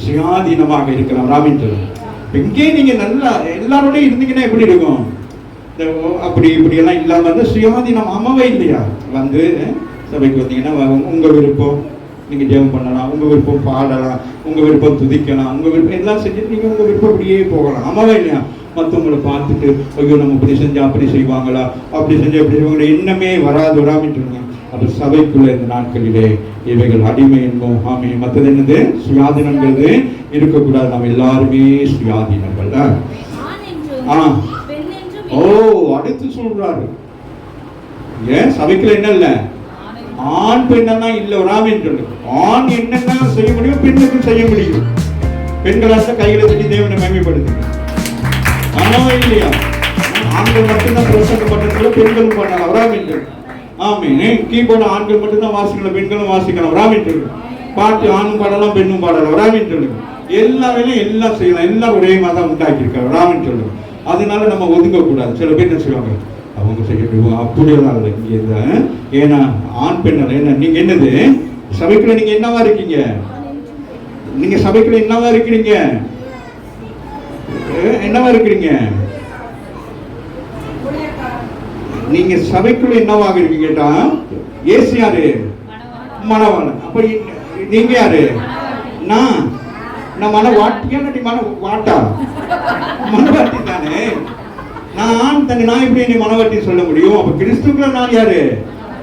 சுயாதீனமாக இருக்கலாம் ராமின் சொல்லுங்க. இங்கே நீங்க நல்லா எல்லாரோடய இருந்தீங்கன்னா எப்படி இருக்கும், அப்படி இப்படி எல்லாம் இல்லாம வந்து சுயாதீனம். அம்மாவே இல்லையா? வந்து சபைக்கு வந்தீங்கன்னா உங்க விருப்பம் நீங்க ஜெபம் பண்ணலாம், உங்க விருப்பம் பாடலாம், உங்க விருப்பம் துதிக்கலாம், உங்க விருப்பம் எல்லாம் செஞ்சுட்டு நீங்க உங்க விருப்பம் அப்படியே போகலாம். அம்மாவே இல்லையா? மற்றவங்களை பார்த்துட்டு ஐயோ நம்ம இப்படி செஞ்சா அப்படி செய்வாங்களா, அப்படி செஞ்சா அப்படி செய்வாங்களா, எண்ணமே வராது ராமிட்டுருங்க. அப்ப சபைக்குள்ள இந்த நாட்களிலே இவைகள் அடிமை என்போம். ஆமே. மற்றது என்னது? சுயாதீனங்கிறது இருக்கக்கூடாது. நாம் எல்லாருமே சுயாதீனங்கள். ஓ, அடுத்து சொல்றாரு, ஏன் சபைக்குள்ள என்ன இல்ல? ஆண் பெண்ணா இல்ல. ஒரு ஆமேன் சொல்லு. ஆண் என்னென்ன செய்ய முடியும், பெண்ணுக்கு செய்ய முடியும். பெண்களாக கையில தட்டி தேவனை மேன்மைப்படுத்துங்க. ஆனா இல்லையா? ஆண்கள் மட்டும்தான் பிரசங்கம் பண்றதுல பெண்களும் பண்ணலாம். ஒரு ஆமேன் சொல்லு. ஆமே. கீபோர்டு ஆண்கள் மட்டும்தான் வாசிக்கலாம், பெண்களும் வாசிக்கலாம். ஒரு ஆமேன் சொல்லு. பாட்டு ஆணும் பாடலாம், பெண்ணும் பாடலாம். ஒரு ஆமேன் சொல்லு. எல்லா வேலையும் எல்லாம் செய்யலாம். எல்லாம் ஒரே மாதிரி தான் உண்டாக்கி இருக்காங்க. ஒரு ஆமேன் சொல்லு. அதனால நம்ம ஒதுங்க கூடாது. சில பேர் என்ன செய்வாங்க, அவங்க செய்ய அப்படியெல்லாம் இல்லை இங்க இந்த. ஏன்னா ஆண் பெண்ணால் என்ன, நீங்க என்னது சபைக்குள்ள நீங்க என்னவா இருக்கீங்க? நீங்க சபைக்குள்ள என்னவா இருக்கிறீங்க? என்னவா இருக்கிறீங்க? நீங்க சபைக்குள்ள என்னவாக இருக்கீங்க கேட்டா, ஏசு யாரு? மணவாளன். அப்ப நீங்க யாரு? நான் மனவாட்டியா? மன வாட்டா? மனவாட்டி தானே. நான் எப்படி நீ மனவாட்டி சொல்ல முடியும்? அப்ப கிறிஸ்துக்குள்ள நான் யாரு?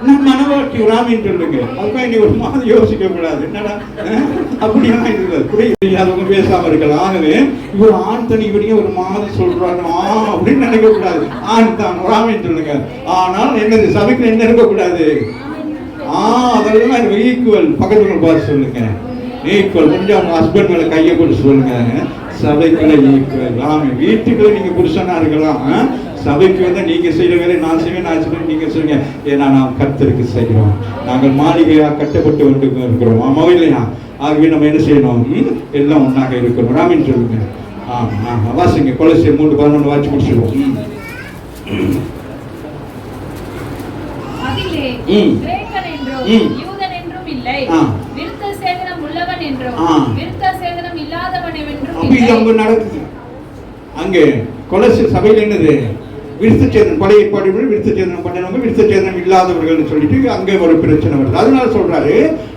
நான் மனவாட்டி. ஒரு ஆமீன் சொல்லுங்க. அதுக்காக நீ ஒரு மாதிரி யோசிக்க கூடாது. என்னடா அப்படியெல்லாம் இல்லாதவங்க பேசாம இருக்கலாம். ஆகவே இவர் ஆண் தனி இப்படியே ஒரு மாதிரி சொல்றாரு அப்படின்னு நினைக்க கூடாது. ஆண் தான். ஒரு ஆமீன் சொல்லுங்க. ஆனால் என்னது? சபைக்குள்ள என்ன இருக்கக்கூடாது? அதெல்லாம் ஈக்குவல். பக்கத்துல பார்த்து சொல்லுங்க. ஈக்குவல். கொஞ்சம் அவங்க ஹஸ்பண்ட் மேல கையை போட்டு சொல்லுங்க. சபைக்குள்ள ஈக்குவல். ஆமே. வீட்டுக்குள்ள நீங்க புருஷனா இருக்கலாம். சபைக்கு வந்து நீங்க செய்யற வேலை நான் செய்வேன், நான் செய்வேன், நீங்க சொல்லுங்க. ஏன்னா நாம் கர்த்தருக்கு செய்கிறோம். நாங்கள் மாளிகையா கட்டப்பட்டு வந்து இருக்கிறோம். ஆமாவா இல்லையா? ஆகவே நம்ம என்ன செய்யணும்? எல்லாம் ஒன்னாக இருக்கிறோம். ராமின்னு சொல்லுங்க. வாசிங்க. கொலோசியர் 3:11 வாசி முடிச்சிடுவோம். அங்கே கொலோசியர் சபையில் என்னது? விருத்தச்சேதனம். பழைய ஏற்பாடு விருத்தச்சேதனம் பண்ணினவங்க, விருத்தச்சேதனம் இல்லாதவர்கள் சொல்லிட்டு அங்கே ஒரு பிரச்சனை வருது. அதனால சொல்றாரு,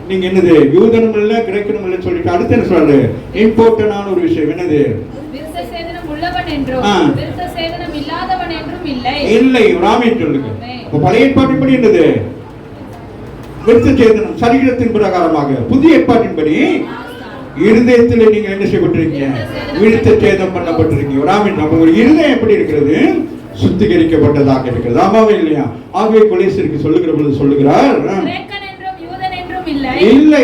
நீங்க என்னது யூதனும் இல்ல கிரேக்கனும் இல்ல சொல்லிட்டு அடுத்து என்ன சொல்றாரு? இம்பார்ட்டன்டான ஒரு விஷயம் என்னது? விருத்தச்சேதனம் உள்ளவன் என்றும் விருத்தச்சேதனம் இல்லாதவன் என்றும் இல்லை. ராமேன் சொல்லுங்க. அப்ப பழைய ஏற்பாட்டின்படி என்னது? விருத்தச்சேதனம் சரீரத்தின் பிரகாரமாக. புதிய ஏற்பாட்டின்படி இருதயத்தில் நீங்க என்ன செய்யப்பட்டிருக்கீங்க? விருத்தச்சேதனம் பண்ணப்பட்டிருக்கீங்க. ராமேன். அப்ப ஒரு இருதயம் எப்படி இருக்கிறது? சுத்திகரிக்கப்பட்டதாக இருக்கிறது. ஆமாவே இல்லையா? ஆகவே கொலோசியருக்கு சொல்லுகிற பொழுது சொல்லுகிறார், இல்லை.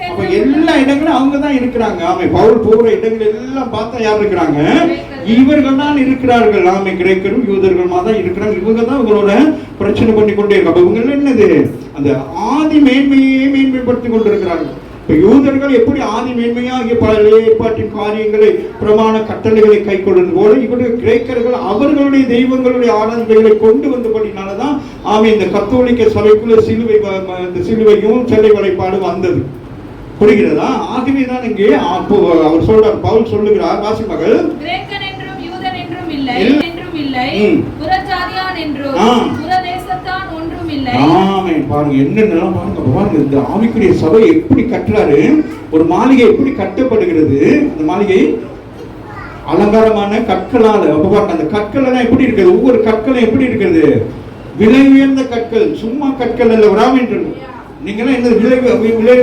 அப்ப எல்லா இடங்களும் அவங்க தான் இருக்கிறாங்க. ஆமை. பவுல் போகிற இடங்கள் எல்லாம் பார்த்தா யார் இருக்கிறாங்க? இவர்கள் தான் இருக்கிறார்கள். ஆமை. கிரேக்கரும் யூதர்களுமா தான் இருக்கிறாங்க. இவங்க தான் இவங்களோட பிரச்சனை பண்ணி கொண்டே இருக்காங்க. இவங்க என்னது? அந்த ஆதி மேன்மையே மேன்மைப்படுத்தி கொண்டிருக்கிறாங்க. இப்ப யூதர்கள் எப்படி ஆதி மேன்மையாகிய பழைய ஏற்பாட்டின் காரியங்களை, பிரமாண கட்டளைகளை கை கொள்வது போல இவர்கள் கிரேக்கர்கள் அவர்களுடைய தெய்வங்களுடைய ஆராதனைகளை கொண்டு வந்தபடினாலதான் ஆமை இந்த கத்தோலிக்க சபைக்குள்ள சிலுவையும் சிலை வழிபாடு வந்தது. புரிகிறதா? ஆகவேதான் இங்கே அவர் சொல்றார், பவுல் சொல்லுகிறார், வாசி மகள், பாருங்க என்னென்னலாம் பாருங்க. பாருங்க இந்த ஆவிக்குரிய சபை எப்படி கட்டுறாரு. ஒரு மாளிகை எப்படி கட்டப்படுகிறது. அந்த மாளிகை அலங்காரமான கற்களால். அப்ப பாருங்க அந்த கற்கள் எல்லாம் எப்படி இருக்குது. ஒவ்வொரு கற்களும் எப்படி இருக்கிறது? விலை உயர்ந்த கற்கள். சும்மா கற்கள் அல்ல. ராமன் நீங்க எல்லாம் என்ன விலை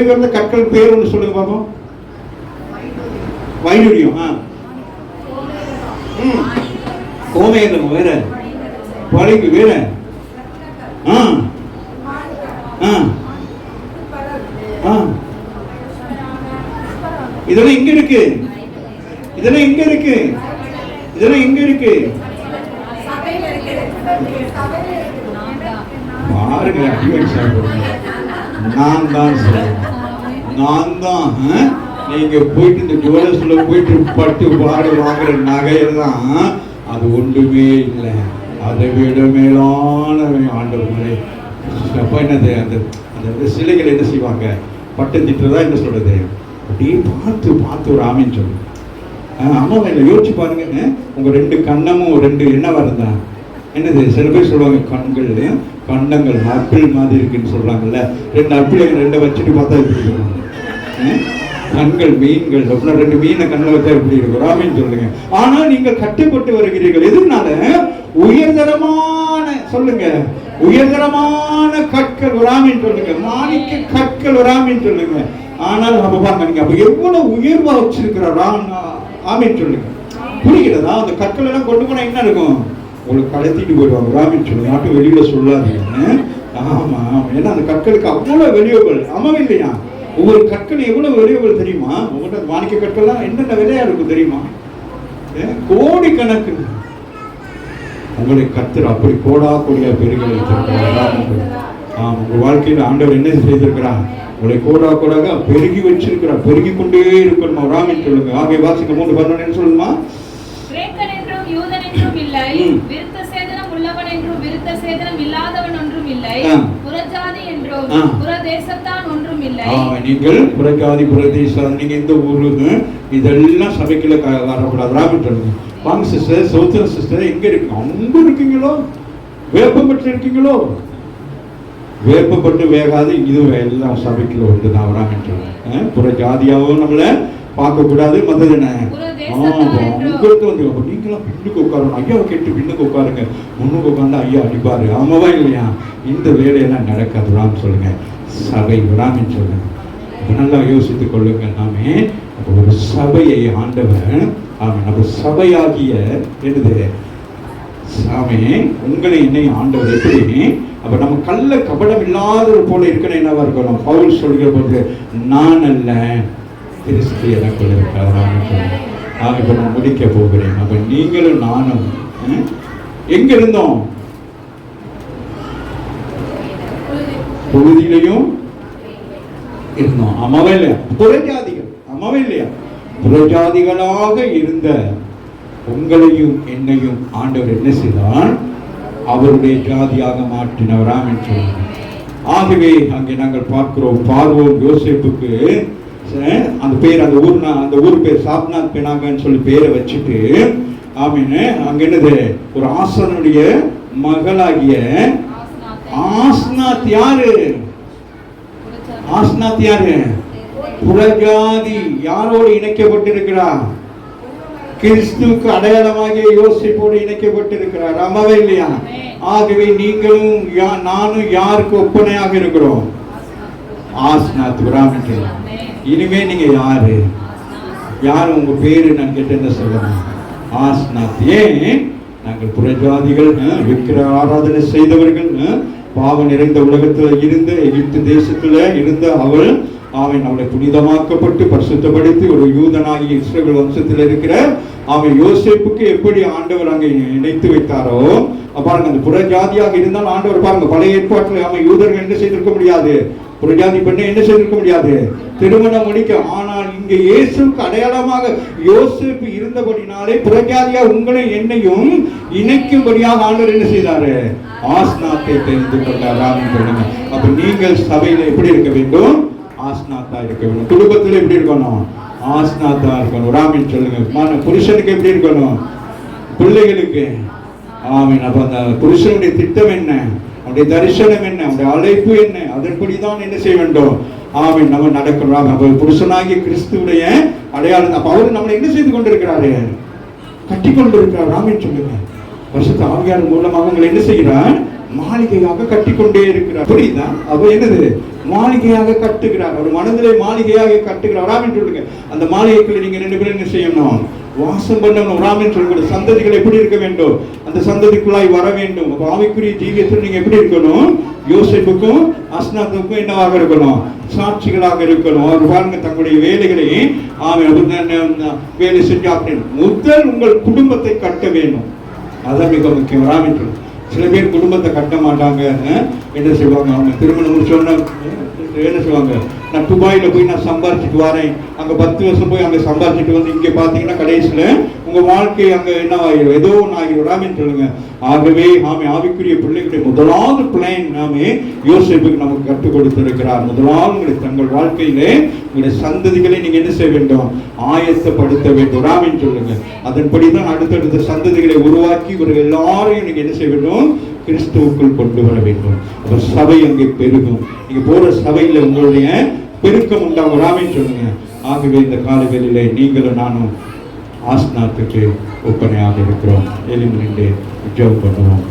உயர்ந்த கற்கள் பேர் ஒன்று சொல்லுங்க பாப்போம். வைடூரியம். கோமேதம் வேற, பழைக்கு வேற. இதெல்லாம் எங்க இருக்கு? இதெல்லாம் எங்க இருக்கு? இதெல்லாம் எங்க இருக்கு? பாருங்க. நான் தான் நான் தான். நீங்க போயிட்டு இந்த ஜுவல்லர்ஸ்ல போயிட்டு பட்டு பாடு வாங்குற நகையெல்லாம் அது ஒன்றுமே இல்லை. அதை விட மேலான ஆண்டவர்களே. அப்ப என்னது? அந்த அந்த சிலைகள் என்ன செய்வாங்க? பட்டம் திட்டுறதா என்ன சொல்றது? அப்படியே பார்த்து பார்த்து ஒரு ஆமீன் சொல்லு. ஆமாம் இல்லை, யோசிச்சு பாருங்க. உங்க ரெண்டு கண்ணமும் ரெண்டு என்னவா இருந்தா என்னது? சில பேர் சொல்லுவாங்க கண்கள் கண்டங்கள் அப்பிள் மாதிரி இருக்குன்னு சொல்றாங்கல்ல. ரெண்டு அப்பிளை ரெண்டை வச்சுட்டு பார்த்தா எப்படி சொல்லுவாங்க? கண்கள் மீன்கள் அப்படின்னா ரெண்டு மீனை கண்ணில் வச்சா எப்படி இருக்கும்? ராமேன் சொல்லுங்க. ஆனால் நீங்கள் கட்டுப்பட்டு வருகிறீர்கள். எதுனால? உயர்தரமான சொல்லுங்க உயர்தரமான கற்கள் வராமின்னு சொல்லுங்க, மாணிக்க கற்கள் வராமின்னு சொல்லுங்க. ஆனால் அப்ப பாருங்க, நீங்க அப்ப எவ்வளவு உயர்வா வச்சிருக்கிறா ஆமின்னு சொல்லுங்க. புரிகிறதா? அந்த கற்கள் எல்லாம் கொண்டு போனா என்ன இருக்கும்? உங்களுக்கு கடத்திட்டு போயிடுவாங்க ராமின்னு சொல்லுங்க. மட்டும் வெளியில சொல்லாதீங்க. ஆமா, ஏன்னா அந்த கற்களுக்கு அவ்வளவு வெளியுகள். ஆமாம் இல்லையா? ஒவ்வொரு கற்கள் எவ்வளவு வெளியுகள் தெரியுமா? உங்கள்கிட்ட மாணிக்க கற்கள்லாம் என்னென்ன விலையா இருக்கும் தெரியுமா? கோடி கணக்கு. உங்களை கர்த்தர் அப்படி கோடா கோடியா பெருகி வைத்திருக்கிறார். உங்க வாழ்க்கையில் ஆண்டவர் என்ன செய்திருக்கிறார்? உங்களை கோடா கோடாக பெருகி வச்சிருக்கிறார். பெருகி கொண்டே இருக்கணும் ராமின்னு சொல்லுங்க. ஆகிய வாசிக்க 3:11 சொல்லுமா? கிரேக்கன் என்றும் யூதன் என்றும் இல்லை, விருத்த சேதனம் உள்ளவன் என்றும் விருத்த சேதனம் இல்லாதவன் ஒன்றும் இல்லை, புறஜாதி என்றும் புறதேசத்தான் ஒன்றும் இல்லை. நீங்கள் புறஜாதி புறதேசம், நீங்க எந்த ஊருன்னு இதெல்லாம் சபைக்குள்ள வரக்கூடாது ராமின்னு சொல்லுங்க. வாங்க சிஸ்டர், சௌத்திர சிஸ்டர், எங்க இருக்கு? அங்க இருக்கீங்களோ? வேப்பப்பட்டு இருக்கீங்களோ? வேப்பப்பட்டு வேகாது இது எல்லாம் சபைக்குள்ள வந்து நான் வராங்கன்னு சொல்லுவேன். புற ஜாதியாகவும் நம்மளை பார்க்க கூடாது. மற்றது என்ன? உங்களுக்கு வந்து நீங்களாம் பின்னுக்கு உட்காரணும். ஐயாவை கேட்டு பின்னுக்கு உட்காருங்க. முன்னுக்கு உட்காந்து ஐயா அடிப்பாரு. ஆமாவா இல்லையா? இந்த வேலையெல்லாம் நடக்காது விடான்னு சொல்லுங்க. சபை விடாமின்னு சொல்லுங்க. நல்லா யோசித்துக் கொள்ளுங்க. நாமே ஒரு சபையை ஆண்டவர் நம்ம சபையாகிய என்னது சாமி உங்களை என்னை ஆண்டவர் எப்படி அப்ப நம்ம கள்ள கபடம் இல்லாத போல இருக்கணும். என்னவா இருக்கணும்? பவுல் சொல்கிற போது நான் அல்ல கிறிஸ்து எனக்குள்ள இருக்கிறார். இப்ப நான் முடிக்க போகிறேன். அப்ப நீங்களும் நானும் எங்க இருந்தோம்? புழுதியிலையும் இருந்தோம். அம்மாவே இல்லையா? புறஜாதிகள். அம்மாவே இல்லையா? புறஜாதிகளாக இருந்த உங்களையும் என்னையும் ஆண்டவர் என்ன செய்தார்? அவருடைய ஜாதியாக மாற்றினவராம் என்று. ஆகவே அங்கே நாங்கள் பார்க்கிறோம். பார்வோன் யோசேப்புக்கு அந்த பேர், அந்த ஊர் பேர் சாப்நாத் பெனாகன்னு சொல்லி பேரை வச்சுட்டு ஆமீனு அங்க என்னது ஒரு ஆசனுடைய மகளாகிய ஆஸ்நாத். யாரு ஆஸ்நாத்? யாரு? புறஜாதி. யாரோடு இணைக்கப்பட்டிருக்கிறார்? கிறிஸ்துவுக்கு அடையாளமாகிய யோசிப்போடு இணைக்கப்பட்டிருக்கிறார். ஆமாவே இல்லையா? ஆகவே நீங்களும் நானும் யாருக்கு ஒப்பனையாக இருக்கிறோம்? ஆஸ்நாத். இனிமே நீங்க யாரு? யாரு உங்க பேரு? நான் கேட்டு என்ன சொல்லணும்? ஆஸ்நாத். ஏன்? நாங்கள் புறஜாதிகள், விக்கிர ஆராதனை செய்தவர்கள், பாவம் நிறைந்த உலகத்துல இருந்த எகிப்து தேசத்துல இருந்த அவள் அவளை புனிதமாக்கப்பட்டு பரிசுத்தப்படுத்தி ஒரு யூதனாகி இஸ்ரவேல் வம்சத்தில் இருக்கிற அவன் யோசேப்புக்கு எப்படி ஆண்டவர் அங்கே இணைத்து வைத்தாரோ பாருங்க. அந்த புறஜாதியாக இருந்தால் ஆண்டவர் பாருங்க, பழைய ஏற்பாட்டில் அவன் யூதர்கள் என்ன செய்திருக்க முடியாது? புறஜாதி பெண்ணை என்ன செய்திருக்க முடியாது? திருமணம் முடிக்க. ஆனால் இங்க இயேசுக்கு அடையாளமாக யோசேப்பு இருந்தபடினாலே புறஜாதியா உங்களை என்னையும் இணைக்கும்படியாக ஆண்டவர் என்ன செய்தாரு? ஆஸ்நாத்தை தெரிந்து கொண்டார். அப்ப நீங்கள் சபையில எப்படி இருக்க வேண்டும்? ஆஸ்நாத்தா இருக்க வேண்டும். குடும்பத்தில் எப்படி இருக்கணும்? ஆஸ்நாத்தா இருக்கணும். ராமின் சொல்லுங்க. புருஷனுக்கு எப்படி இருக்கணும்? பிள்ளைகளுக்கு ஆமீன். அப்ப அந்த புருஷனுடைய திட்டம் என்ன? அவனுடைய தரிசனம் என்ன? அவனுடைய அழைப்பு என்ன? அதன்படிதான் என்ன செய்ய வேண்டும்? ஆமீன். நம்ம நடக்கிறோம். அப்ப புருஷனாகிய கிறிஸ்துவுடைய அடையாளம். அப்ப அவரு நம்மளை என்ன செய்து கொண்டிருக்கிறாரு? கட்டி கொண்டிருக்கிறார். ராமின் சொல்லுங்க. பரிசுத்த ஆவியார் மூலமாக உங்களை என்ன செய்கிறார்? மாளிகையாக கட்டிக்கொண்டே இருக்கிறார். புரியுதா? அப்ப என்னது? மாளிகையாக கட்டுகிறார். ஒரு மனதிலே மாளிகையாக கட்டுகிறார். ராமின் சொல்லுங்க. அந்த மாளிகைக்குள்ள நீங்க 2 பேரும் என்ன செய்யணும்? வாசம் பண்ணணும். ராமின் சொல்லுங்க. சந்ததிகள் எப்படி இருக்க வேண்டும்? அந்த சந்ததிக்குள்ளாய் வர வேண்டும். ஆவிக்குரிய ஜீவியத்தில் நீங்க எப்படி இருக்கணும்? யோசேப்புக்கும் ஆஸ்நாத்துக்கும் என்னவாக இருக்கணும்? சாட்சிகளாக இருக்கணும். அவர் பாருங்க, தங்களுடைய வேலைகளை வேலை செஞ்சு முதல் உங்கள் குடும்பத்தை கட்ட வேண்டும். அதான் மிக முக்கியம். ராமின் சொல்லுங்க. சில பேர் குடும்பத்தை கட்ட மாட்டாங்க. என்ன செய்வாங்க? அவங்க திருமணம் முடிச்சோன்னா என்ன செய்வாங்க? நான் துபாயில போய் நான் சம்பாரிச்சுட்டு வரேன், அங்க 10 வருஷம் போய் அங்க சம்பாரிச்சுட்டு வந்து இங்க பாத்தீங்கன்னா கடைசியில உங்க வாழ்க்கை அங்க என்ன ஆகிடும்? ஏதோ ஒன்று ஆகிடும். ராமின்னு சொல்லுங்க. ஆகவே ஆவிக்குரிய பிள்ளைகளுடைய முதலாவது பிளான் நாமே யோசேப்புக்கு நமக்கு கற்றுக் கொடுத்திருக்கிறார். முதலாவது தங்கள் வாழ்க்கையிலே உங்களுடைய சந்ததிகளை நீங்க என்ன செய்ய வேண்டும்? ஆயத்தப்படுத்த வேண்டும். ராமின்னு சொல்லுங்க. அதன்படிதான் அடுத்தடுத்த சந்ததிகளை உருவாக்கி இவர்கள் எல்லாரையும் நீங்க என்ன செய்ய வேண்டும்? கிறிஸ்துவுக்குள் கொண்டு வர வேண்டும். அப்ப சபை அங்கே பெருகும். நீங்க போற சபையில உங்களுடைய பெருக்கம் உண்டாகும். ராமின்னு சொல்லுங்க. ஆகவே இந்த காலங்களிலே நீங்களும் நானும் ஆஸ்நாத்துக்கு ஒப்பனையாக இருக்கிறோம். எளிமையிலே ஜெபம் பண்ணுவோம்.